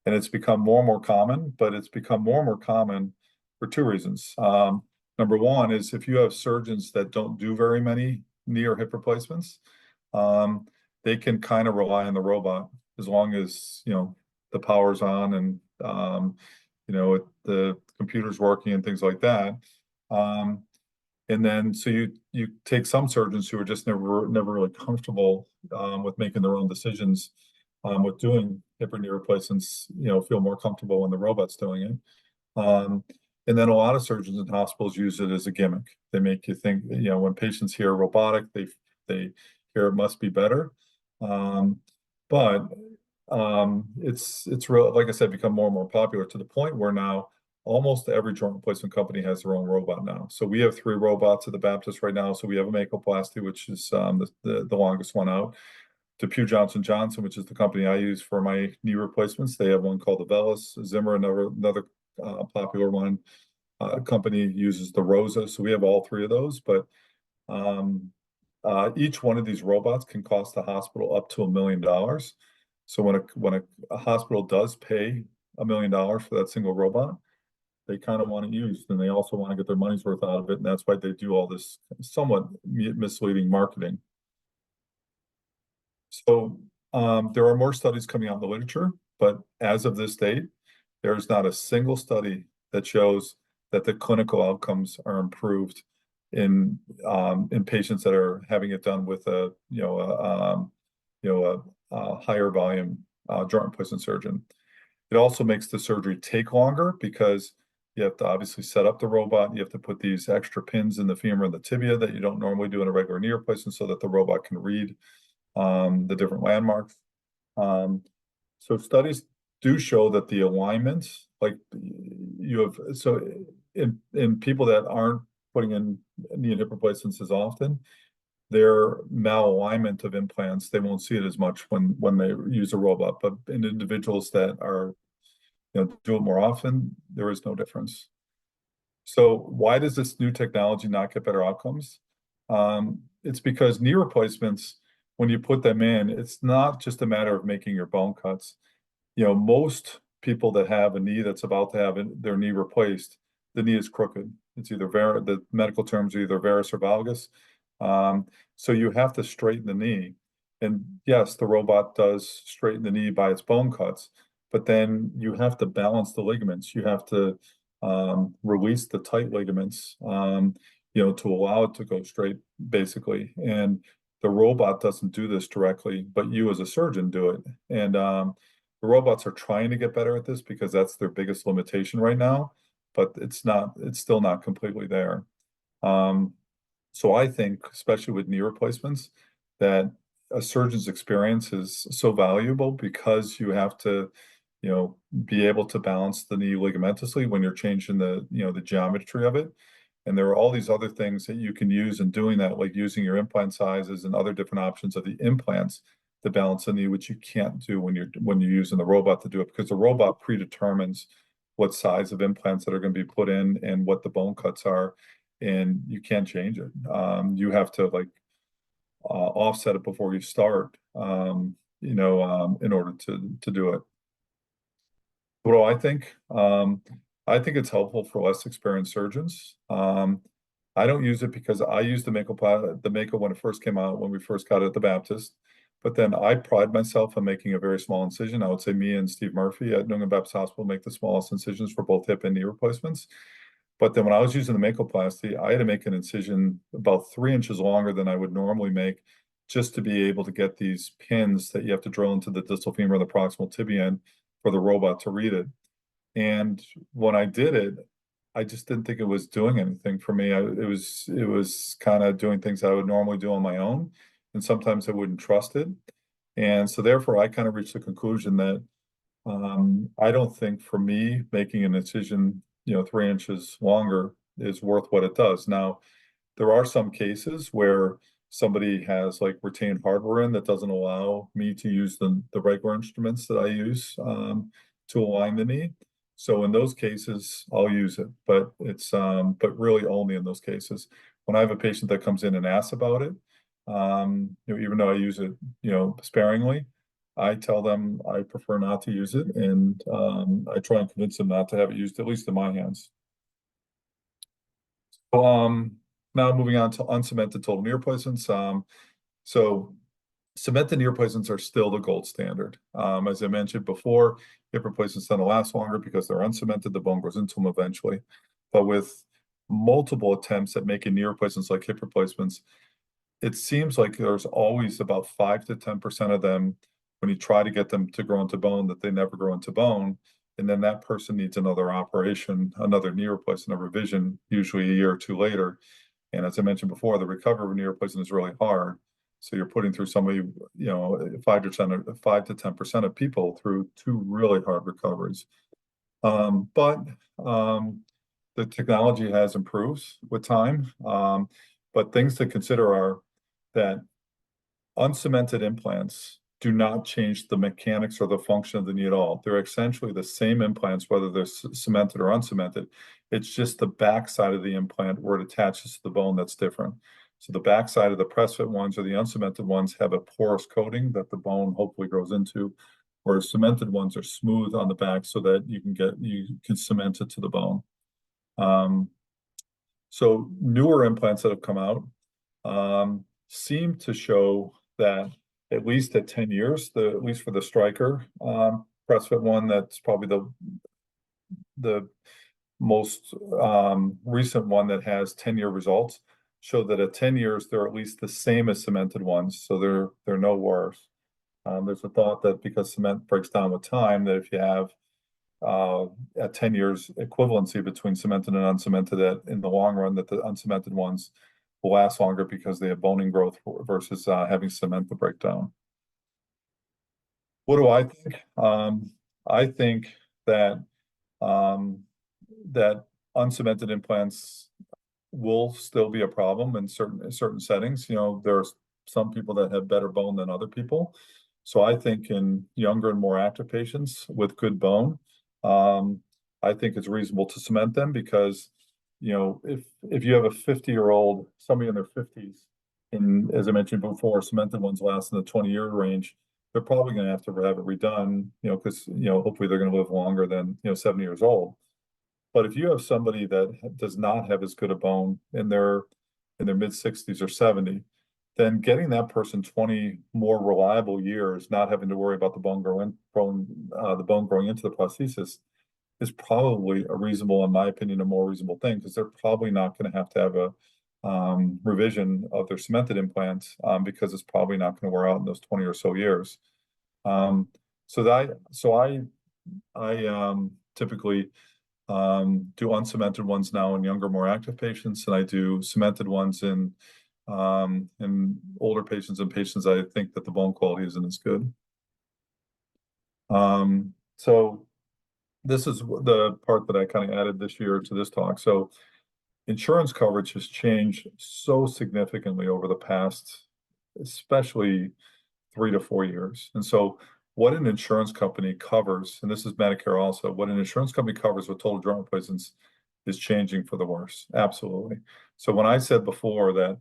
And it's become more and more common, but it's become more and more common for two reasons. Number one is if you have surgeons that don't do very many knee or hip replacements, they can kind of rely on the robot as long as, the power's on and, the computer's working and things like that. And then so you take some surgeons who are just never really comfortable with making their own decisions with doing hip or knee replacements, feel more comfortable when the robot's doing it. And then a lot of surgeons in hospitals use it as a gimmick. They make you think, when patients hear robotic, they hear it must be better. But it's real, like I said, become more and more popular to the point where now almost every joint replacement company has their own robot now. So we have 3 robots at the Baptist right now. So we have a Makoplasty, which is the longest one out. DePuy Johnson Johnson, which is the company I use for my knee replacements. They have one called the Velis. Zimmer, another popular one. Company uses the Rosa. So we have all 3 of those. But each one of these robots can cost the hospital up to $1 million. So when a hospital does pay $1 million for that single robot, they kind of want it used, and they also want to get their money's worth out of it, and that's why they do all this somewhat misleading marketing. So there are more studies coming out in the literature, but as of this date, there's not a single study that shows that the clinical outcomes are improved in patients that are having it done with a higher volume joint replacement surgeon. It also makes the surgery take longer because you have to obviously set up the robot. You have to put these extra pins in the femur and the tibia that you don't normally do in a regular knee replacement so that the robot can read the different landmarks. So studies do show that the alignment, like in people that aren't putting in knee and hip replacements as often, their malalignment of implants, they won't see it as much when they use a robot. But in individuals that are do it more often, there is no difference. So why does this new technology not get better outcomes? It's because knee replacements, when you put them in, it's not just a matter of making your bone cuts. Most people that have a knee that's about to have their knee replaced, the knee is crooked. It's either the medical terms are either varus or valgus. So you have to straighten the knee. And yes, the robot does straighten the knee by its bone cuts, but then you have to balance the ligaments. You have to release the tight ligaments, to allow it to go straight, basically. And the robot doesn't do this directly, but you as a surgeon do it. And the robots are trying to get better at this because that's their biggest limitation right now, but it's still not completely there. So I think, especially with knee replacements, that a surgeon's experience is so valuable because you have to, be able to balance the knee ligamentously when you're changing the geometry of it. And there are all these other things that you can use in doing that, like using your implant sizes and other different options of the implants to balance the knee, which you can't do when you're using the robot to do it, because the robot predetermines what size of implants that are going to be put in and what the bone cuts are, and you can't change it. You have to offset it before you start, in order to do it. What do I think? I think it's helpful for less experienced surgeons. I don't use it because I used the Mako when it first came out, when we first got it at the Baptist. But then I pride myself on making a very small incision. I would say me and Steve Murphy at New England Baptist Hospital make the smallest incisions for both hip and knee replacements. But then when I was using the Makoplasty, I had to make an incision about 3 inches longer than I would normally make, just to be able to get these pins that you have to drill into the distal femur and the proximal tibia for the robot to read it. And when I did it, I just didn't think it was doing anything for me. It was kind of doing things I would normally do on my own, and sometimes I wouldn't trust it. And so therefore I kind of reached the conclusion that I don't think for me, making an incision, 3 inches longer is worth what it does. Now, there are some cases where somebody has like retained hardware in that doesn't allow me to use the regular instruments that I use to align the knee. So in those cases, I'll use it, but really only in those cases. When I have a patient that comes in and asks about it, even though I use it, sparingly, I tell them I prefer not to use it, and I try and convince them not to have it used, at least in my hands. Now moving on to uncemented total knee replacements. So cemented knee replacements are still the gold standard. As I mentioned before, hip replacements tend to last longer because they're uncemented, the bone grows into them eventually. But with multiple attempts at making knee replacements like hip replacements, it seems like there's always about 5 to 10% of them when you try to get them to grow into bone that they never grow into bone. And then that person needs another operation, another knee replacement, a revision, usually a year or two later. And as I mentioned before, the recovery of a knee replacement is really hard. So you're putting through somebody, 5 to 10% of people through two really hard recoveries. But the technology has improved with time. But things to consider are that uncemented implants do not change the mechanics or the function of the knee at all. They're essentially the same implants, whether they're cemented or uncemented. It's just the backside of the implant where it attaches to the bone that's different. So the backside of the press fit ones or the uncemented ones have a porous coating that the bone hopefully grows into, whereas cemented ones are smooth on the back so that you can cement it to the bone. So newer implants that have come out seem to show that at least at 10 years, at least for the Stryker press fit one, that's probably the most recent one that has 10-year results, show that at 10 years, they're at least the same as cemented ones. So they're no worse. There's a thought that because cement breaks down with time, that if you have at 10 years equivalency between cemented and uncemented, that in the long run that the uncemented ones will last longer because they have boning growth versus having cement to break down. What do I think? I think that that uncemented implants will still be a problem in certain settings. There's some people that have better bone than other people. So I think in younger and more active patients with good bone, I think it's reasonable to cement them because, if you have a 50-year-old, somebody in their 50s, and as I mentioned before, cemented ones last in the 20-year range, they're probably going to have it redone, because, hopefully they're going to live longer than, 70 years old. But if you have somebody that does not have as good a bone in their mid-60s or 70, then getting that person 20 more reliable years, not having to worry about the bone growing into the prosthesis, is probably a reasonable, in my opinion, a more reasonable thing, because they're probably not going to have a revision of their cemented implants because it's probably not going to wear out in those 20 or so years. So I typically do uncemented ones now in younger, more active patients, and I do cemented ones in older patients and patients I think that the bone quality isn't as good. So this is the part that I kind of added this year to this talk. So insurance coverage has changed so significantly over the past, especially 3 to 4 years. And so what an insurance company covers, and this is Medicare also, what an insurance company covers with total joint replacements is changing for the worse. Absolutely. So when I said before that,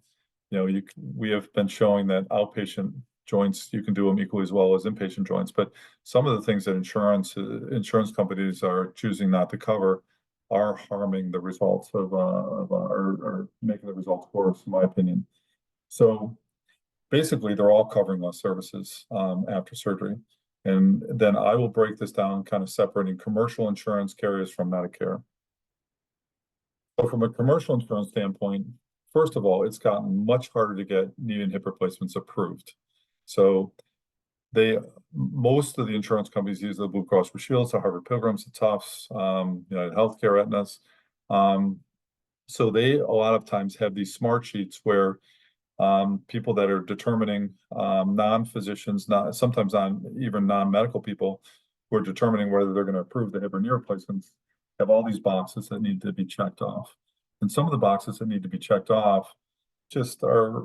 we have been showing that outpatient joints, you can do them equally as well as inpatient joints, but some of the things that insurance companies are choosing not to cover are harming the results or making the results worse, in my opinion. So basically, they're all covering less services after surgery. And then I will break this down, kind of separating commercial insurance carriers from Medicare. So from a commercial insurance standpoint, first of all, it's gotten much harder to get knee and hip replacements approved. So most of the insurance companies use the Blue Cross Blue Shields, the Harvard Pilgrims, the Tufts, United Healthcare, Aetnas. So they a lot of times have these smart sheets where people that are determining non-physicians, sometimes even non-medical people who are determining whether they're going to approve the hip or knee replacements have all these boxes that need to be checked off. And some of the boxes that need to be checked off just are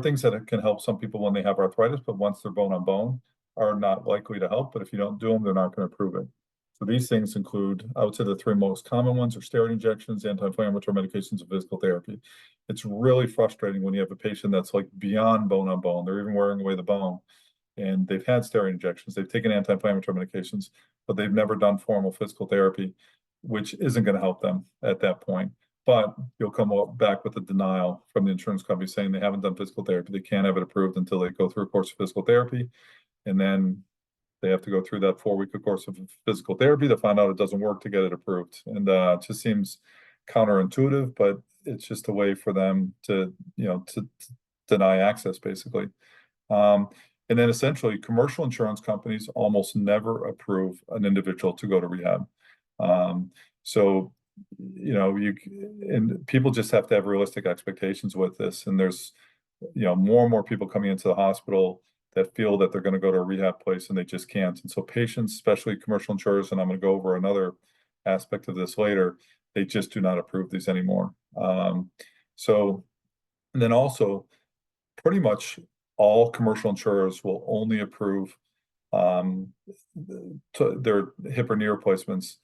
things that can help some people when they have arthritis, but once they're bone on bone, are not likely to help. But if you don't do them, they're not going to approve it. So these things include, I would say the three most common ones are steroid injections, anti-inflammatory medications, and physical therapy. It's really frustrating when you have a patient that's like beyond bone on bone. They're even wearing away the bone, and they've had steroid injections, they've taken anti-inflammatory medications, but they've never done formal physical therapy, which isn't going to help them at that point. But you'll come back with a denial from the insurance company saying they haven't done physical therapy. They can't have it approved until they go through a course of physical therapy. And then they have to go through that 4-week course of physical therapy to find out it doesn't work to get it approved. And it just seems counterintuitive, but it's just a way for them to deny access, basically. And then essentially, commercial insurance companies almost never approve an individual to go to rehab. So, and people just have to have realistic expectations with this. And there's, more and more people coming into the hospital that feel that they're going to go to a rehab place and they just can't. And so patients, especially commercial insurers, and I'm going to go over another aspect of this later, they just do not approve these anymore. And then also, pretty much all commercial insurers will only approve their hip or knee replacements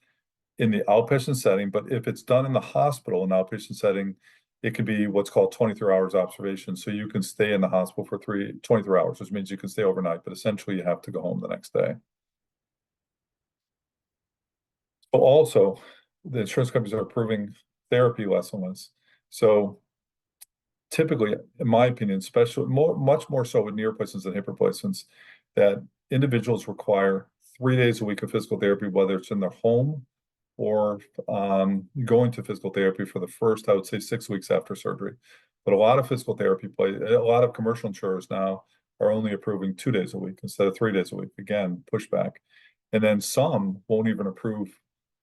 in the outpatient setting. But if it's done in the hospital, in outpatient setting, it could be what's called 23 hours observation. So you can stay in the hospital for 23 hours, which means you can stay overnight, but essentially you have to go home the next day. But also, the insurance companies are approving therapy less and less. So typically, in my opinion, much more so with knee replacements than hip replacements, that individuals require 3 days a week of physical therapy, whether it's in their home or going to physical therapy for the first, I would say, 6 weeks after surgery. But a lot of physical therapy a lot of commercial insurers now are only approving 2 days a week instead of 3 days a week. Again, pushback. And then some won't even approve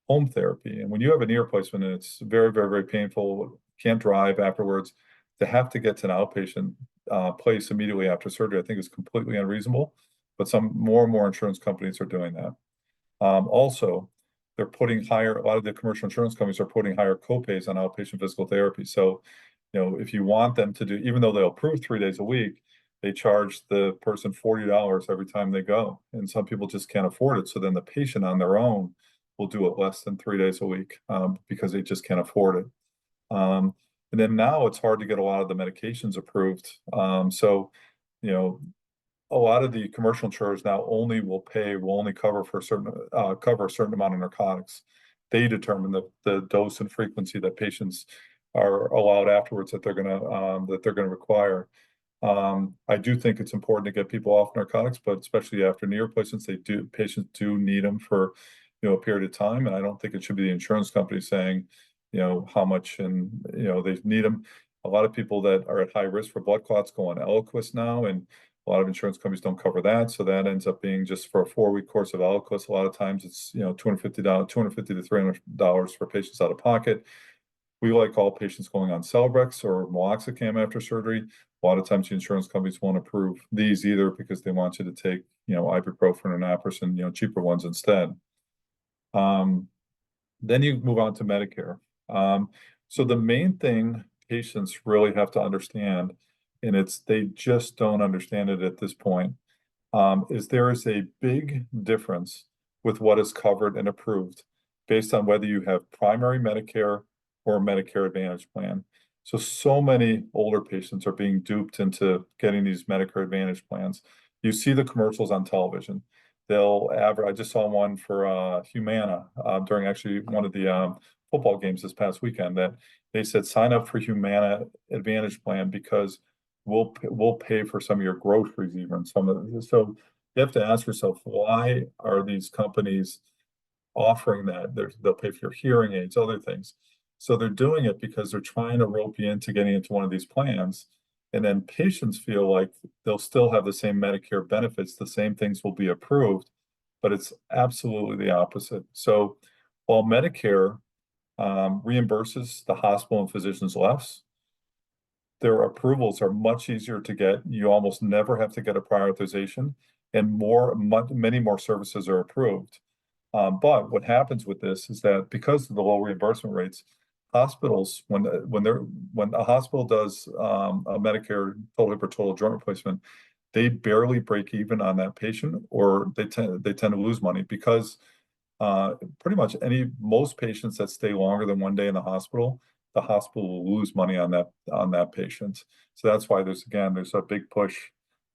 home therapy. And when you have a knee replacement and it's very, very, very painful, can't drive afterwards, to have to get to an outpatient place immediately after surgery, I think is completely unreasonable. But some more and more insurance companies are doing that. Also, they're putting a lot of the commercial insurance companies are putting higher copays on outpatient physical therapy. So, if you want them to do, even though they'll approve 3 days a week, they charge the person $40 every time they go. And some people just can't afford it. So then the patient on their own will do it less than 3 days a week because they just can't afford it. And then now it's hard to get a lot of the medications approved. So, a lot of the commercial insurers now only cover for a certain amount of narcotics. They determine the dose and frequency that patients are allowed afterwards that they're gonna require. I do think it's important to get people off narcotics, but especially after knee replacements, patients do need them for a period of time, and I don't think it should be the insurance company saying how much and they need them. A lot of people that are at high risk for blood clots go on Eliquis now, and a lot of insurance companies don't cover that, so that ends up being just for a 4-week course of Eliquis. A lot of times it's $250 to $300 for patients out of pocket. We like all patients going on Celebrex or meloxicam after surgery. A lot of times the insurance companies won't approve these either because they want you to take ibuprofen or naproxen, cheaper ones instead. Then you move on to Medicare. So the main thing patients really have to understand, and they just don't understand it at this point, is there is a big difference with what is covered and approved based on whether you have primary Medicare or a Medicare Advantage plan. So many older patients are being duped into getting these Medicare Advantage plans. You see the commercials on television. I just saw one for Humana during actually one of the football games this past weekend, that they said sign up for Humana Advantage plan because we'll pay for some of your groceries even. So you have to ask yourself, why are these companies offering that? They'll pay for your hearing aids, other things. So they're doing it because they're trying to rope you into getting into one of these plans. And then patients feel like they'll still have the same Medicare benefits, the same things will be approved, but it's absolutely the opposite. So while Medicare reimburses the hospital and physicians less, their approvals are much easier to get. You almost never have to get a prior authorization, and many more services are approved. But what happens with this is that because of the low reimbursement rates, hospitals, when a hospital does a Medicare total hip or total joint replacement, they barely break even on that patient, or they tend to lose money because pretty much most patients that stay longer than 1 day in the hospital will lose money on that patient. So that's why there's a big push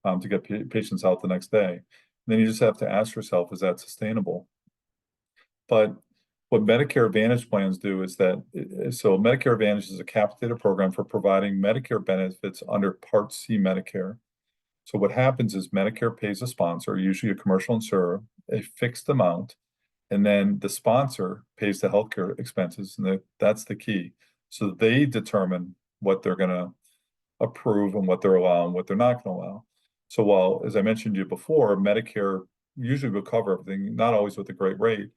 to get patients out the next day. And then you just have to ask yourself, is that sustainable? But what Medicare Advantage plans do is so Medicare Advantage is a capitated program for providing Medicare benefits under Part C Medicare. So what happens is Medicare pays a sponsor, usually a commercial insurer, a fixed amount, and then the sponsor pays the healthcare expenses, and that's the key. So they determine what they're going to approve and what they're allowing, what they're not going to allow. So while, as I mentioned to you before, Medicare usually will cover everything, not always with a great rate.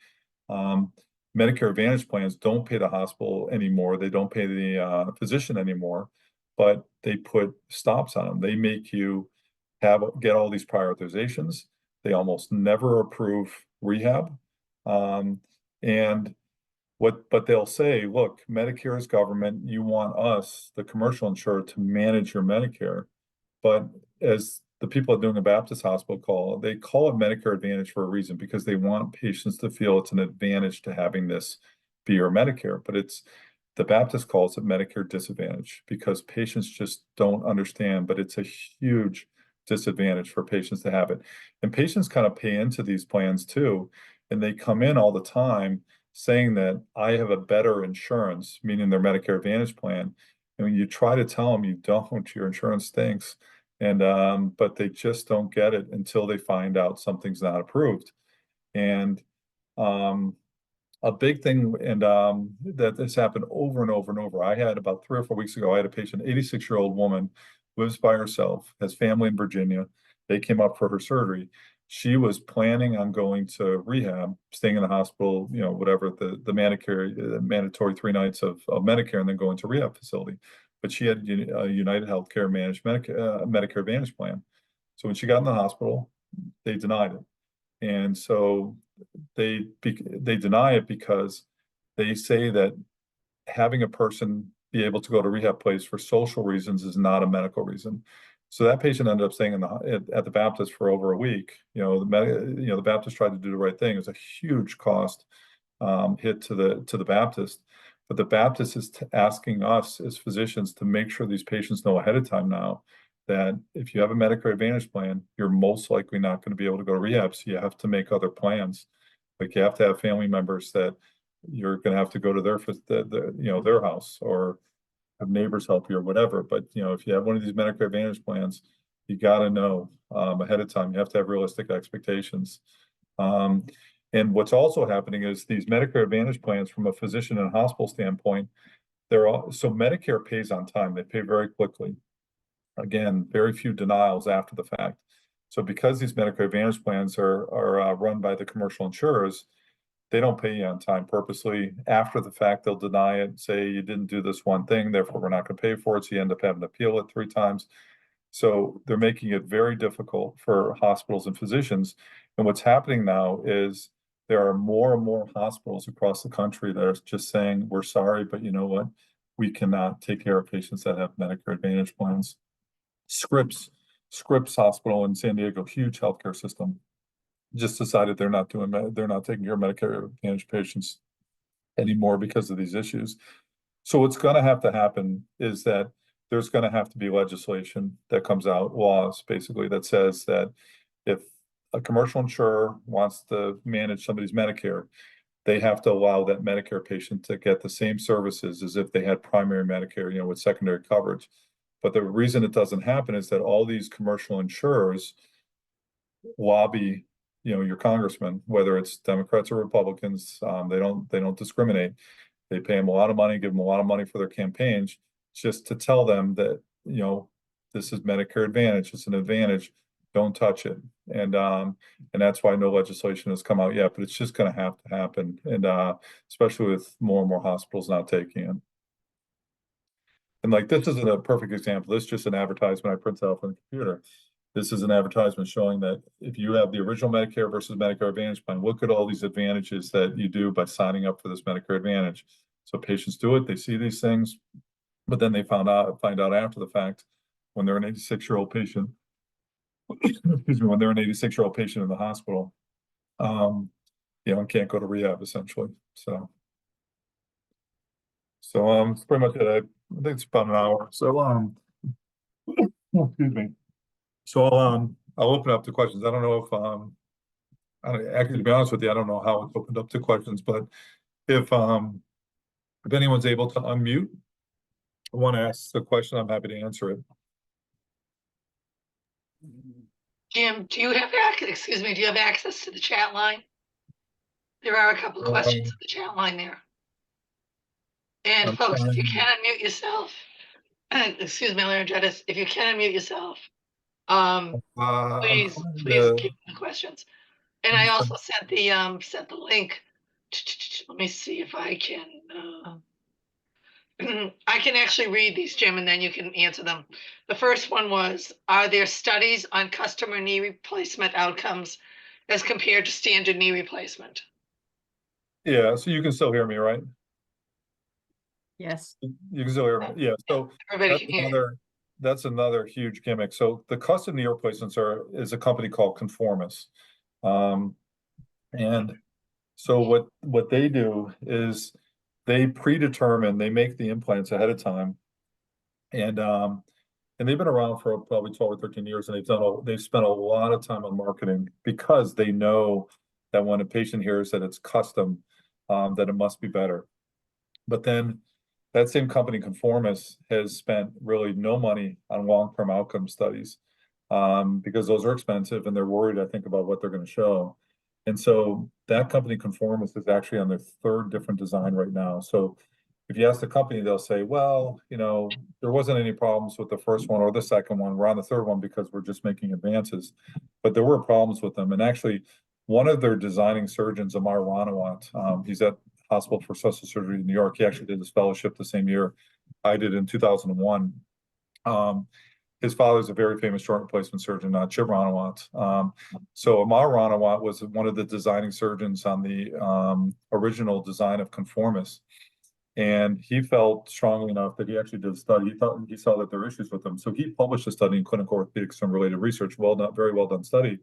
Medicare Advantage plans don't pay the hospital anymore. They don't pay the physician anymore, but they put stops on them. They make you get all these prioritizations. They almost never approve rehab. But they'll say, look, Medicare is government. You want us, the commercial insurer, to manage your Medicare. But as the people at New England Baptist Hospital they call it Medicare Advantage for a reason, because they want patients to feel it's an advantage to having this be your Medicare. But the Baptist calls it Medicare disadvantage because patients just don't understand, but it's a huge disadvantage for patients to have it. And patients kind of pay into these plans too. And they come in all the time saying that I have a better insurance, meaning their Medicare Advantage plan. And when you try to tell them you don't, your insurance stinks. But they just don't get it until they find out something's not approved. And a big thing, and that has happened over and over and over. I had about 3 or 4 weeks ago, I had a patient, 86-year-old woman, lives by herself, has family in Virginia. They came up for her surgery. She was planning on going to rehab, staying in the hospital, whatever the mandatory 3 nights of Medicare, and then going to rehab facility. But she had a United Healthcare managed Medicare Advantage plan. So when she got in the hospital, they denied it. And so they deny it because they say that having a person be able to go to rehab place for social reasons is not a medical reason. So that patient ended up staying at the Baptist for over a week. The Baptist tried to do the right thing. It was a huge cost hit to the Baptist, but the Baptist is asking us as physicians to make sure these patients know ahead of time now that if you have a Medicare Advantage plan, you're most likely not going to be able to go to rehab. So you have to make other plans. Like you have to have family members that you're going to have to go to their house, or have neighbors help you or whatever. But if you have one of these Medicare Advantage plans, you got to know ahead of time. You have to have realistic expectations. And what's also happening is these Medicare Advantage plans, from a physician and hospital standpoint, so Medicare pays on time. They pay very quickly. Again, very few denials after the fact. So because these Medicare Advantage plans are run by the commercial insurers, they don't pay you on time purposely. After the fact, they'll deny it, say you didn't do this one thing, therefore we're not going to pay for it. So you end up having to appeal it 3 times. So they're making it very difficult for hospitals and physicians. And what's happening now is there are more and more hospitals across the country that are just saying, we're sorry, but you know what? We cannot take care of patients that have Medicare Advantage plans. Scripps Hospital in San Diego, huge healthcare system, just decided they're not taking care of Medicare Advantage patients anymore because of these issues. So what's going to have to happen is that there's going to have to be legislation that comes out, laws basically, that says that if a commercial insurer wants to manage somebody's Medicare, they have to allow that Medicare patient to get the same services as if they had primary Medicare, with secondary coverage. But the reason it doesn't happen is that all these commercial insurers lobby, your congressman, whether it's Democrats or Republicans, they don't discriminate. They pay them a lot of money, give them a lot of money for their campaigns, just to tell them that, this is Medicare Advantage, it's an advantage, don't touch it. And that's why no legislation has come out yet, but it's just going to have to happen. And especially with more and more hospitals not taking it. And like, this isn't a perfect example. This is just an advertisement I printed out on the computer. This is an advertisement showing that if you have the original Medicare versus Medicare Advantage plan, look at all these advantages that you do by signing up for this Medicare Advantage. So patients do it, they see these things, but then they find out after the fact when they're an 86-year-old patient, excuse me, when they're an 86-year-old patient in the hospital, and can't go to rehab essentially. So it's pretty much it. I think it's about an hour. So excuse me. So I'll open up to questions. I don't know if actually, to be honest with you, I don't know how it's opened up to questions, but if anyone's able to unmute, I want to ask the question, I'm happy to answer it. Jim, do you have access to the chat line? There are a couple of questions in the chat line there. And folks, if you can unmute yourself, excuse me, laryngitis, if you can unmute yourself, please keep the questions. And I also sent the link. Let me see if I can. I can actually read these, Jim, and then you can answer them. The first one was, are there studies on customer knee replacement outcomes as compared to standard knee replacement? Yeah, so you can still hear me, right? Yes. You can still hear me. Yeah, so that's another huge gimmick. So the custom knee replacements is a company called Conformis. And so what they do is they predetermine, they make the implants ahead of time. And they've been around for probably 12 or 13 years, and they've spent a lot of time on marketing because they know that when a patient hears that it's custom, that it must be better. But then that same company, Conformis, has spent really no money on long-term outcome studies because those are expensive and they're worried, I think, about what they're going to show. And so that company, Conformis, is actually on their third different design right now. So if you ask the company, they'll say, well, there wasn't any problems with the first one or the second one. We're on the third one because we're just making advances. But there were problems with them. And actually, one of their designing surgeons, Amar Ranawat, he's at Hospital for Special Surgery in New York. He actually did his fellowship the same year I did in 2001. His father's a very famous joint replacement surgeon, Chip Ranawat. So Amar Ranawat was one of the designing surgeons on the original design of Conformis. And he felt strongly enough that he actually did a study. He saw that there were issues with them. So he published a study in Clinical Orthopedics and Related Research, very well done study,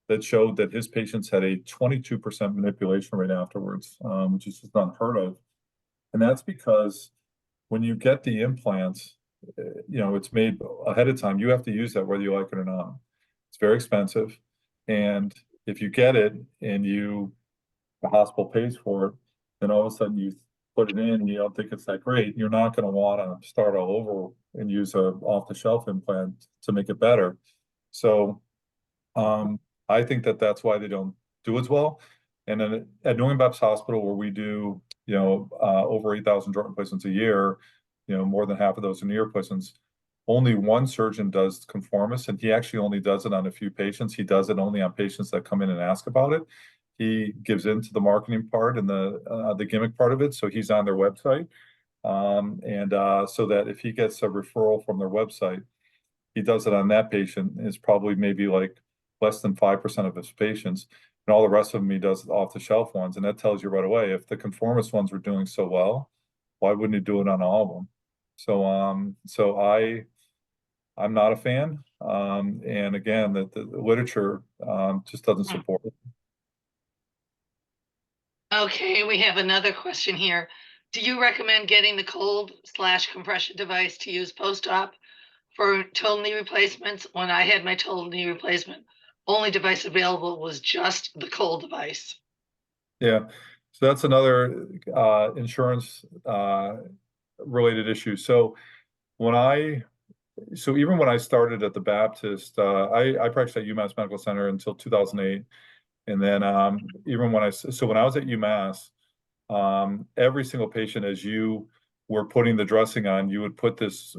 that showed that his patients had a 22% manipulation rate afterwards, which is just unheard of. And that's because when you get the implants, it's made ahead of time. You have to use that whether you like it or not. It's very expensive. And if you get it and the hospital pays for it, then all of a sudden you put it in and you don't think it's that great, you're not going to want to start all over and use a off-the-shelf implant to make it better. So I think that's why they don't do as well. And then at New England Baptist Hospital, where we do, over 8,000 joint replacements a year, more than half of those are knee replacements, only one surgeon does Conformis, and he actually only does it on a few patients. He does it only on patients that come in and ask about it. He gives into the marketing part and the gimmick part of it. So he's on their website. So that if he gets a referral from their website, he does it on that patient. It's probably maybe like less than 5% of his patients. And all the rest of them, he does off the shelf ones. And that tells you right away, if the Conformis ones were doing so well, why wouldn't he do it on all of them? So I'm not a fan. And again, the literature just doesn't support it. Okay, we have another question here. Do you recommend getting the cold/compression device to use post-op for total knee replacements? When I had my total knee replacement, only device available was just the cold device. Yeah, so that's another insurance related issue. So even when I started at the Baptist, I practiced at UMass Medical Center until 2008. And then when I was at UMass, every single patient, as you were putting the dressing on, you would put this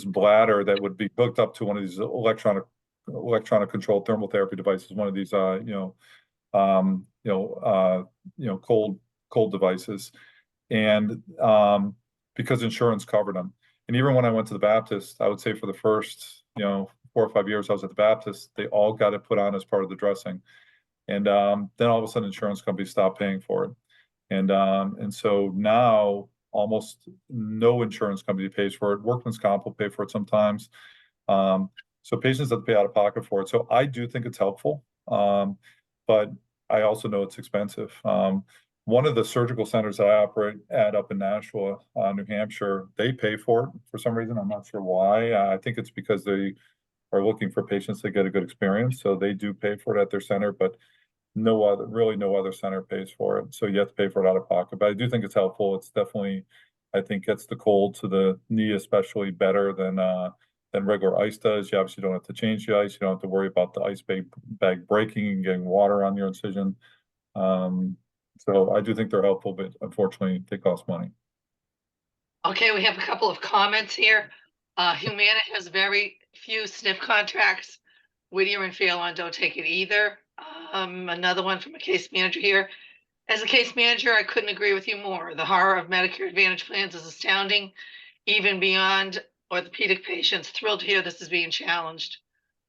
bladder that would be hooked up to one of these electronic controlled thermal therapy devices, one of these cold devices, and because insurance covered them. And even when I went to the Baptist, I would say for the first 4 or 5 years I was at the Baptist, they all got it put on as part of the dressing. And then all of a sudden insurance companies stopped paying for it. And so now almost no insurance company pays for it. Workman's comp will pay for it sometimes. So patients have to pay out of pocket for it. So I do think it's helpful. But I also know it's expensive. One of the surgical centers I operate at up in Nashua, New Hampshire, they pay for it for some reason. I'm not sure why. I think it's because they are looking for patients to get a good experience. So they do pay for it at their center, but no other center pays for it. So you have to pay for it out of pocket. But I do think it's helpful. It's definitely, I think, gets the cold to the knee especially better than regular ice does. You obviously don't have to change the ice. You don't have to worry about the ice bag breaking and getting water on your incision. So I do think they're helpful, but unfortunately they cost money. Okay, we have a couple of comments here. Humana has very few SNF contracts. Whittier and Phelan don't take it either. Another one from a case manager here. As a case manager, I couldn't agree with you more. The horror of Medicare Advantage plans is astounding, even beyond orthopedic patients. Thrilled to hear this is being challenged.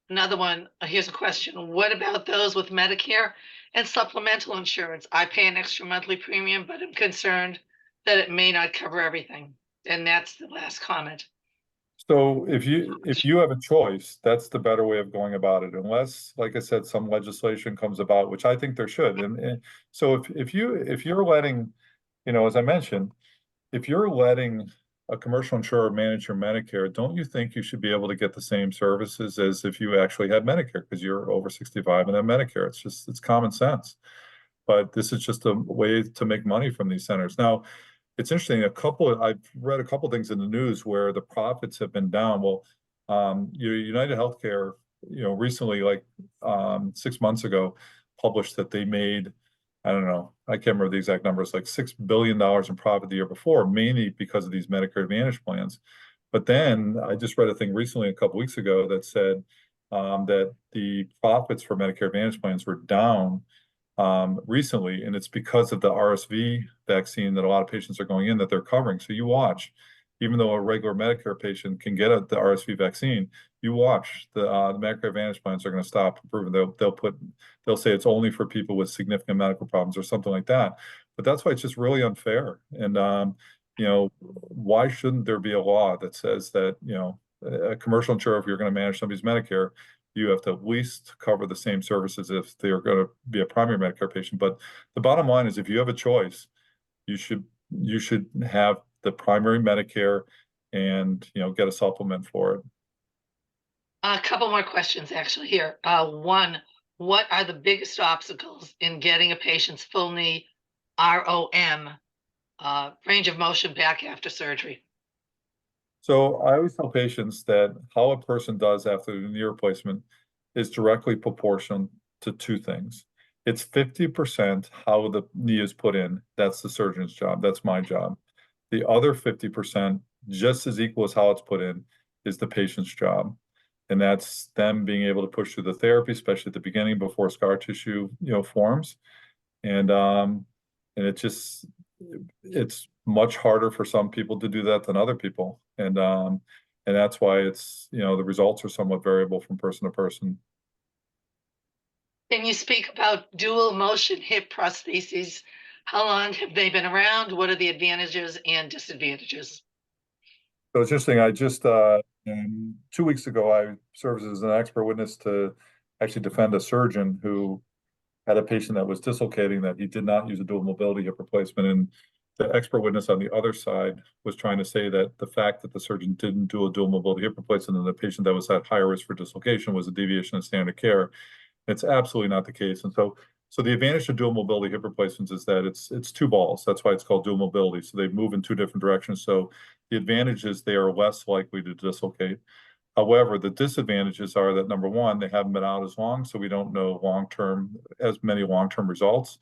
Another one, here's a question. What about those with Medicare and supplemental insurance? I pay an extra monthly premium, but I'm concerned that it may not cover everything. And that's the last comment. So if you have a choice, that's the better way of going about it, unless, like I said, some legislation comes about, which I think there should. And so if you're letting, as I mentioned, if you're letting a commercial insurer manage your Medicare, don't you think you should be able to get the same services as if you actually had Medicare because you're over 65 and have Medicare? It's common sense. But this is just a way to make money from these centers. Now, it's interesting. I've read a couple things in the news where the profits have been down. Well, your United Healthcare, recently, like 6 months ago, published that they made, I don't know, I can't remember the exact numbers, like $6 billion in profit the year before, mainly because of these Medicare Advantage plans. But then I just read a thing recently, a couple weeks ago, that said that the profits for Medicare Advantage plans were down recently, and it's because of the RSV vaccine that a lot of patients are going in that they're covering. So you watch, even though a regular Medicare patient can get the RSV vaccine, you watch the Medicare Advantage plans are going to stop approving. They'll say it's only for people with significant medical problems or something like that. But that's why it's just really unfair. And why shouldn't there be a law that says that a commercial insurer, if you're going to manage somebody's Medicare, you have to at least cover the same services if they're going to be a primary Medicare patient. But the bottom line is, if you have a choice, you should have the primary Medicare and get a supplement for it. A couple more questions actually here. One, what are the biggest obstacles in getting a patient's full knee ROM, range of motion, back after surgery? So I always tell patients that how a person does after the knee replacement is directly proportional to two things. It's 50% how the knee is put in. That's the surgeon's job. That's my job. The other 50%, just as equal as how it's put in, is the patient's job. And that's them being able to push through the therapy, especially at the beginning before scar tissue, forms. And it's much harder for some people to do that than other people. And that's why it's, the results are somewhat variable from person to person. Can you speak about dual motion hip prostheses? How long have they been around? What are the advantages and disadvantages? So it's interesting. I just 2 weeks ago, I served as an expert witness to actually defend a surgeon who had a patient that was dislocating that he did not use a dual mobility hip replacement. And the expert witness on the other side was trying to say that the fact that the surgeon didn't do a dual mobility hip replacement in the patient that was at higher risk for dislocation was a deviation of standard care. It's absolutely not the case. And so the advantage of dual mobility hip replacements is that it's two balls. That's why it's called dual mobility. So they move in two different directions. So the advantage is they are less likely to dislocate. However, the disadvantages are that, number one, they haven't been out as long, so we don't know as many long-term results.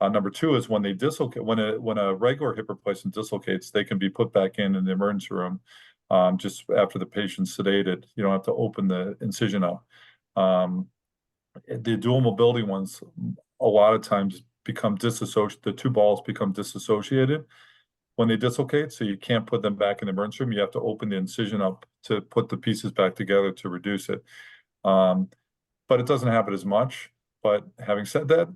Number two is when they dislocate, when a regular hip replacement dislocates, they can be put back in the emergency room just after the patient's sedated. You don't have to open the incision up. The dual mobility ones, a lot of times become disassociated. The two balls become disassociated when they dislocate, so you can't put them back in the emergency room. You have to open the incision up to put the pieces back together to reduce it. But it doesn't happen as much. But having said that,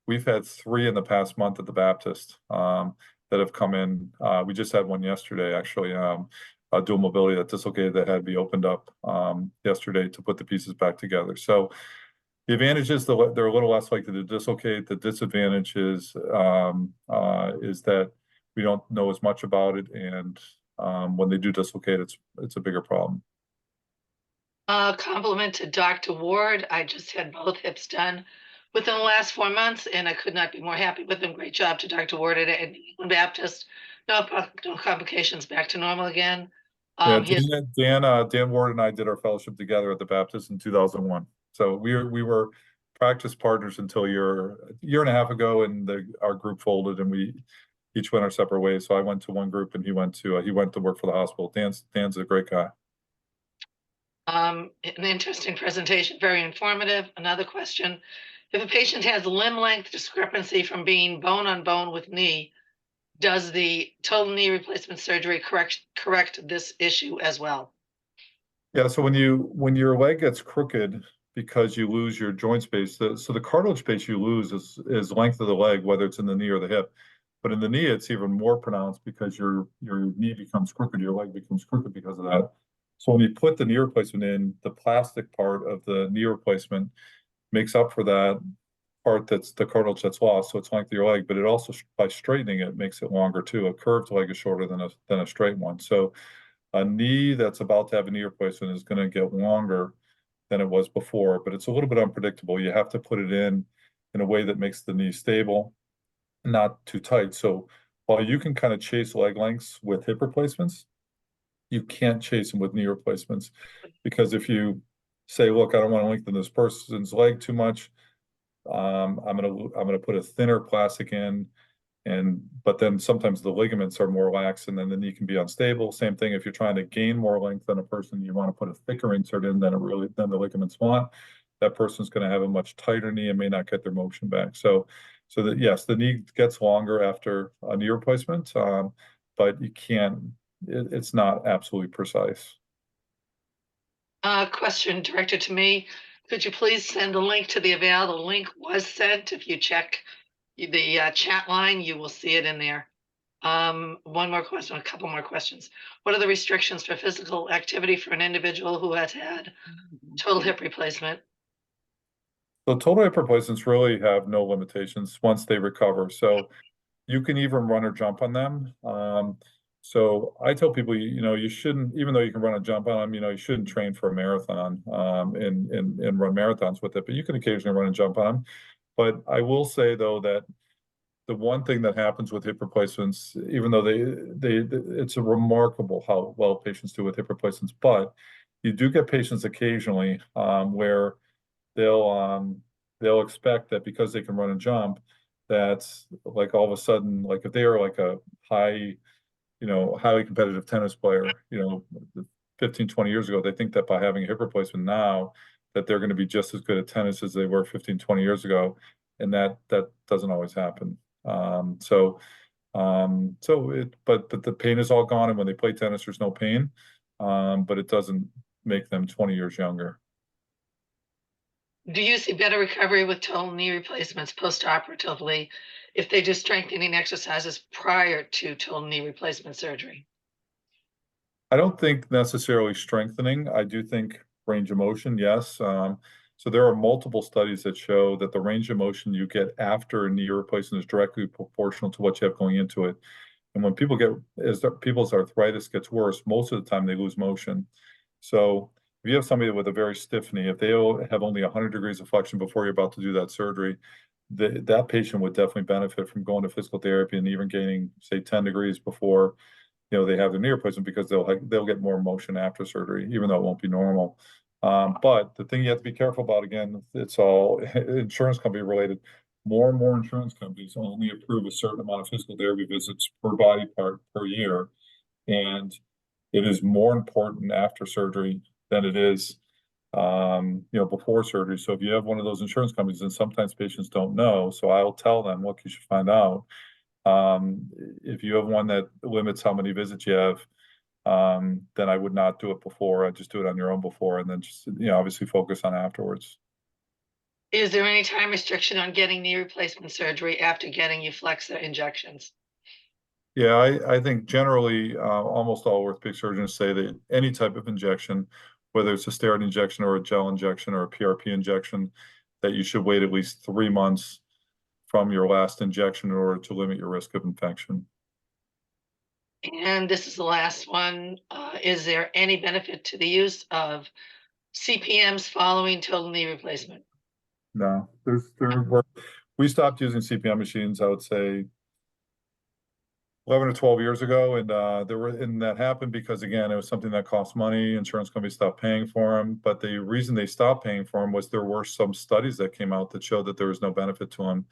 we've had 3 in the past month at the Baptist that have come in. We just had one yesterday, actually, a dual mobility that dislocated that had to be opened up yesterday to put the pieces back together. So the advantage is they're a little less likely to dislocate. The disadvantage is that we don't know as much about it, and when they do dislocate, it's a bigger problem. Compliment to Dr. Ward. I just had both hips done within the last 4 months, and I could not be more happy with him. Great job to Dr. Ward at New England Baptist. No complications, back to normal again. Yeah, Dan Ward and I did our fellowship together at the Baptist in 2001. So we were practice partners until a year and a half ago, and our group folded, and we each went our separate ways. So I went to one group, and he went to work for the hospital. Dan's a great guy. An interesting presentation, very informative. Another question: if a patient has limb length discrepancy from being bone on bone with knee, does the total knee replacement surgery correct this issue as well? Yeah, so when your leg gets crooked because you lose your joint space, so the cartilage space you lose is length of the leg, whether it's in the knee or the hip. But in the knee, it's even more pronounced because your knee becomes crooked, your leg becomes crooked because of that. So when you put the knee replacement in, the plastic part of the knee replacement makes up for that part that's the cartilage that's lost. So it's length of your leg, but it also, by straightening it, makes it longer too. A curved leg is shorter than a straight one. So a knee that's about to have a knee replacement is going to get longer than it was before, but it's a little bit unpredictable. You have to put it in a way that makes the knee stable, not too tight. So while you can kind of chase leg lengths with hip replacements, you can't chase them with knee replacements, because if you say, look, I don't want to lengthen this person's leg too much, I'm gonna put a thinner plastic in, but then sometimes the ligaments are more lax, and then the knee can be unstable. Same thing if you're trying to gain more length than a person, you want to put a thicker insert in than the ligaments want. That person's going to have a much tighter knee and may not get their motion back. So that, yes, the knee gets longer after a knee replacement, but you can't. It's not absolutely precise. Question directed to me. Could you please send a link to the eval? The link was sent. If you check the chat line, you will see it in there. One more question, a couple more questions. What are the restrictions for physical activity for an individual who has had total hip replacement? So total hip replacements really have no limitations once they recover. So you can even run or jump on them. So I tell people, you shouldn't, even though you can run and jump on them, you shouldn't train for a marathon and run marathons with it, but you can occasionally run and jump on them. But I will say though that the one thing that happens with hip replacements, even though it's a remarkable how well patients do with hip replacements, but you do get patients occasionally where they'll expect that because they can run and jump, that's like all of a sudden, like if they are like a highly competitive tennis player, 15, 20 years ago, they think that by having a hip replacement now, that they're going to be just as good at tennis as they were 15, 20 years ago. And that doesn't always happen. But the pain is all gone. And when they play tennis, there's no pain. But it doesn't make them 20 years younger. Do you see better recovery with total knee replacements post-operatively if they do strengthening exercises prior to total knee replacement surgery? I don't think necessarily strengthening. I do think range of motion, yes. So there are multiple studies that show that the range of motion you get after a knee replacement is directly proportional to what you have going into it. And when people's arthritis gets worse, most of the time they lose motion. So if you have somebody with a very stiff knee, if they have only 100 degrees of flexion before you're about to do that surgery, that patient would definitely benefit from going to physical therapy and even gaining, say, 10 degrees before they have their knee replacement, because they'll get more motion after surgery, even though it won't be normal. But the thing you have to be careful about, again, it's all insurance company related. More and more insurance companies only approve a certain amount of physical therapy visits per body part per year, and it is more important after surgery than it is before surgery. So if you have one of those insurance companies, and sometimes patients don't know, so I'll tell them, look, you should find out If you have one that limits how many visits you have, then I would not do it before. I'd just do it on your own before, and then just, obviously focus on afterwards. Is there any time restriction on getting knee replacement surgery after getting Euflexa injections? Yeah, I think generally, almost all orthopedic surgeons say that any type of injection, whether it's a steroid injection or a gel injection or a PRP injection, that you should wait at least 3 months from your last injection in order to limit your risk of infection. And this is the last one. Is there any benefit to the use of CPMs following total knee replacement? No, we stopped using CPM machines, I would say 11 or 12 years ago. And that happened because, again, it was something that cost money. Insurance companies stopped paying for them. But the reason they stopped paying for them was there were some studies that came out that showed that there was no benefit to them.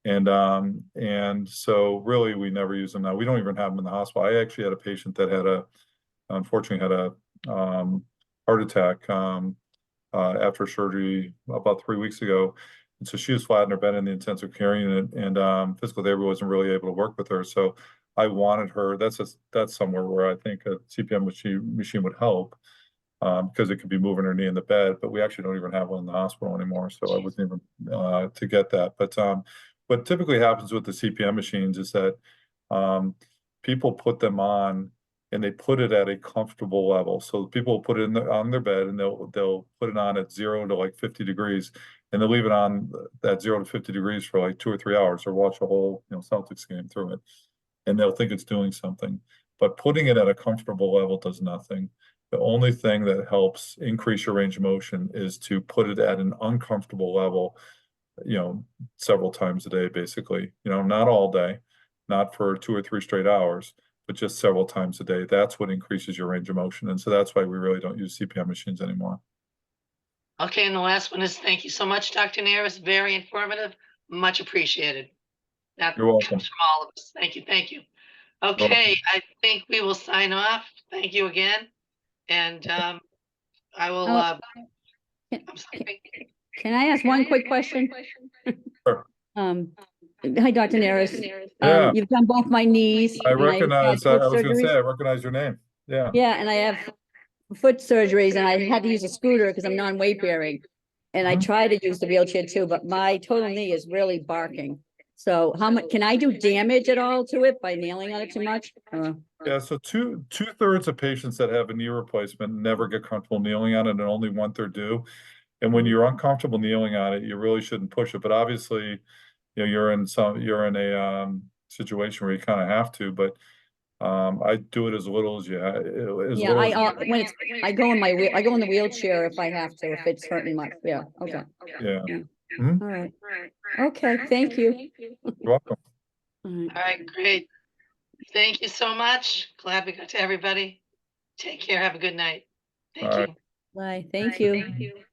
And so really we never use them now. We don't even have them in the hospital. I actually had a patient that unfortunately had a heart attack after surgery about 3 weeks ago. And so she was flat in her bed in the intensive care unit, and physical therapy wasn't really able to work with her. So I wanted her. That's somewhere where I think a CPM machine would help, because it could be moving her knee in the bed. But we actually don't even have one in the hospital anymore, so I wasn't even to get that. But what typically happens with the CPM machines is that people put them on and they put it at a comfortable level. So people will put it on their bed, and they'll put it on at 0 to like 50 degrees, and they'll leave it on that 0 to 50 degrees for like 2 or 3 hours, or watch a whole Celtics game through it, and they'll think it's doing something. But putting it at a comfortable level does nothing. The only thing that helps increase your range of motion is to put it at an uncomfortable level, several times a day, basically. Not all day, not for 2 or 3 straight hours, but just several times a day. That's what increases your range of motion. And so that's why we really don't use CPM machines anymore. Okay, and the last one is thank you so much, Dr. Nairus. Very informative, much appreciated. That You're welcome. comes from all of us. Thank you, thank you. Okay, I think we will sign off. Thank you again. And I will, I'm sorry. Can I ask one quick question? Sure. Hi, Dr. Nairus. Yeah. You've done both my knees. I and I've had recognize, foot I was going to say, surgeries. I recognize your name. Yeah. Yeah, and I have foot surgeries, and I had to use a scooter because I'm non-weight bearing. And I try to use the wheelchair too, but my total knee is really barking. So how much can I do damage at all to it by nailing on it too much? Yeah, so two-thirds of patients that have a knee replacement never get comfortable kneeling on it, and only 1/3 do. And when you're uncomfortable kneeling on it, you really shouldn't push it. But obviously, you're in a situation where you kind of have to. But I do it as little as you. Yeah, I go in the wheelchair if I have to, if it's hurting much. Yeah. Okay. Yeah. All right. Okay. Thank you. You're welcome. All right. All right, great. Thank you so much. Glad we got to everybody. Take care. Have a good night. Thank All right. you. Bye. Thank you.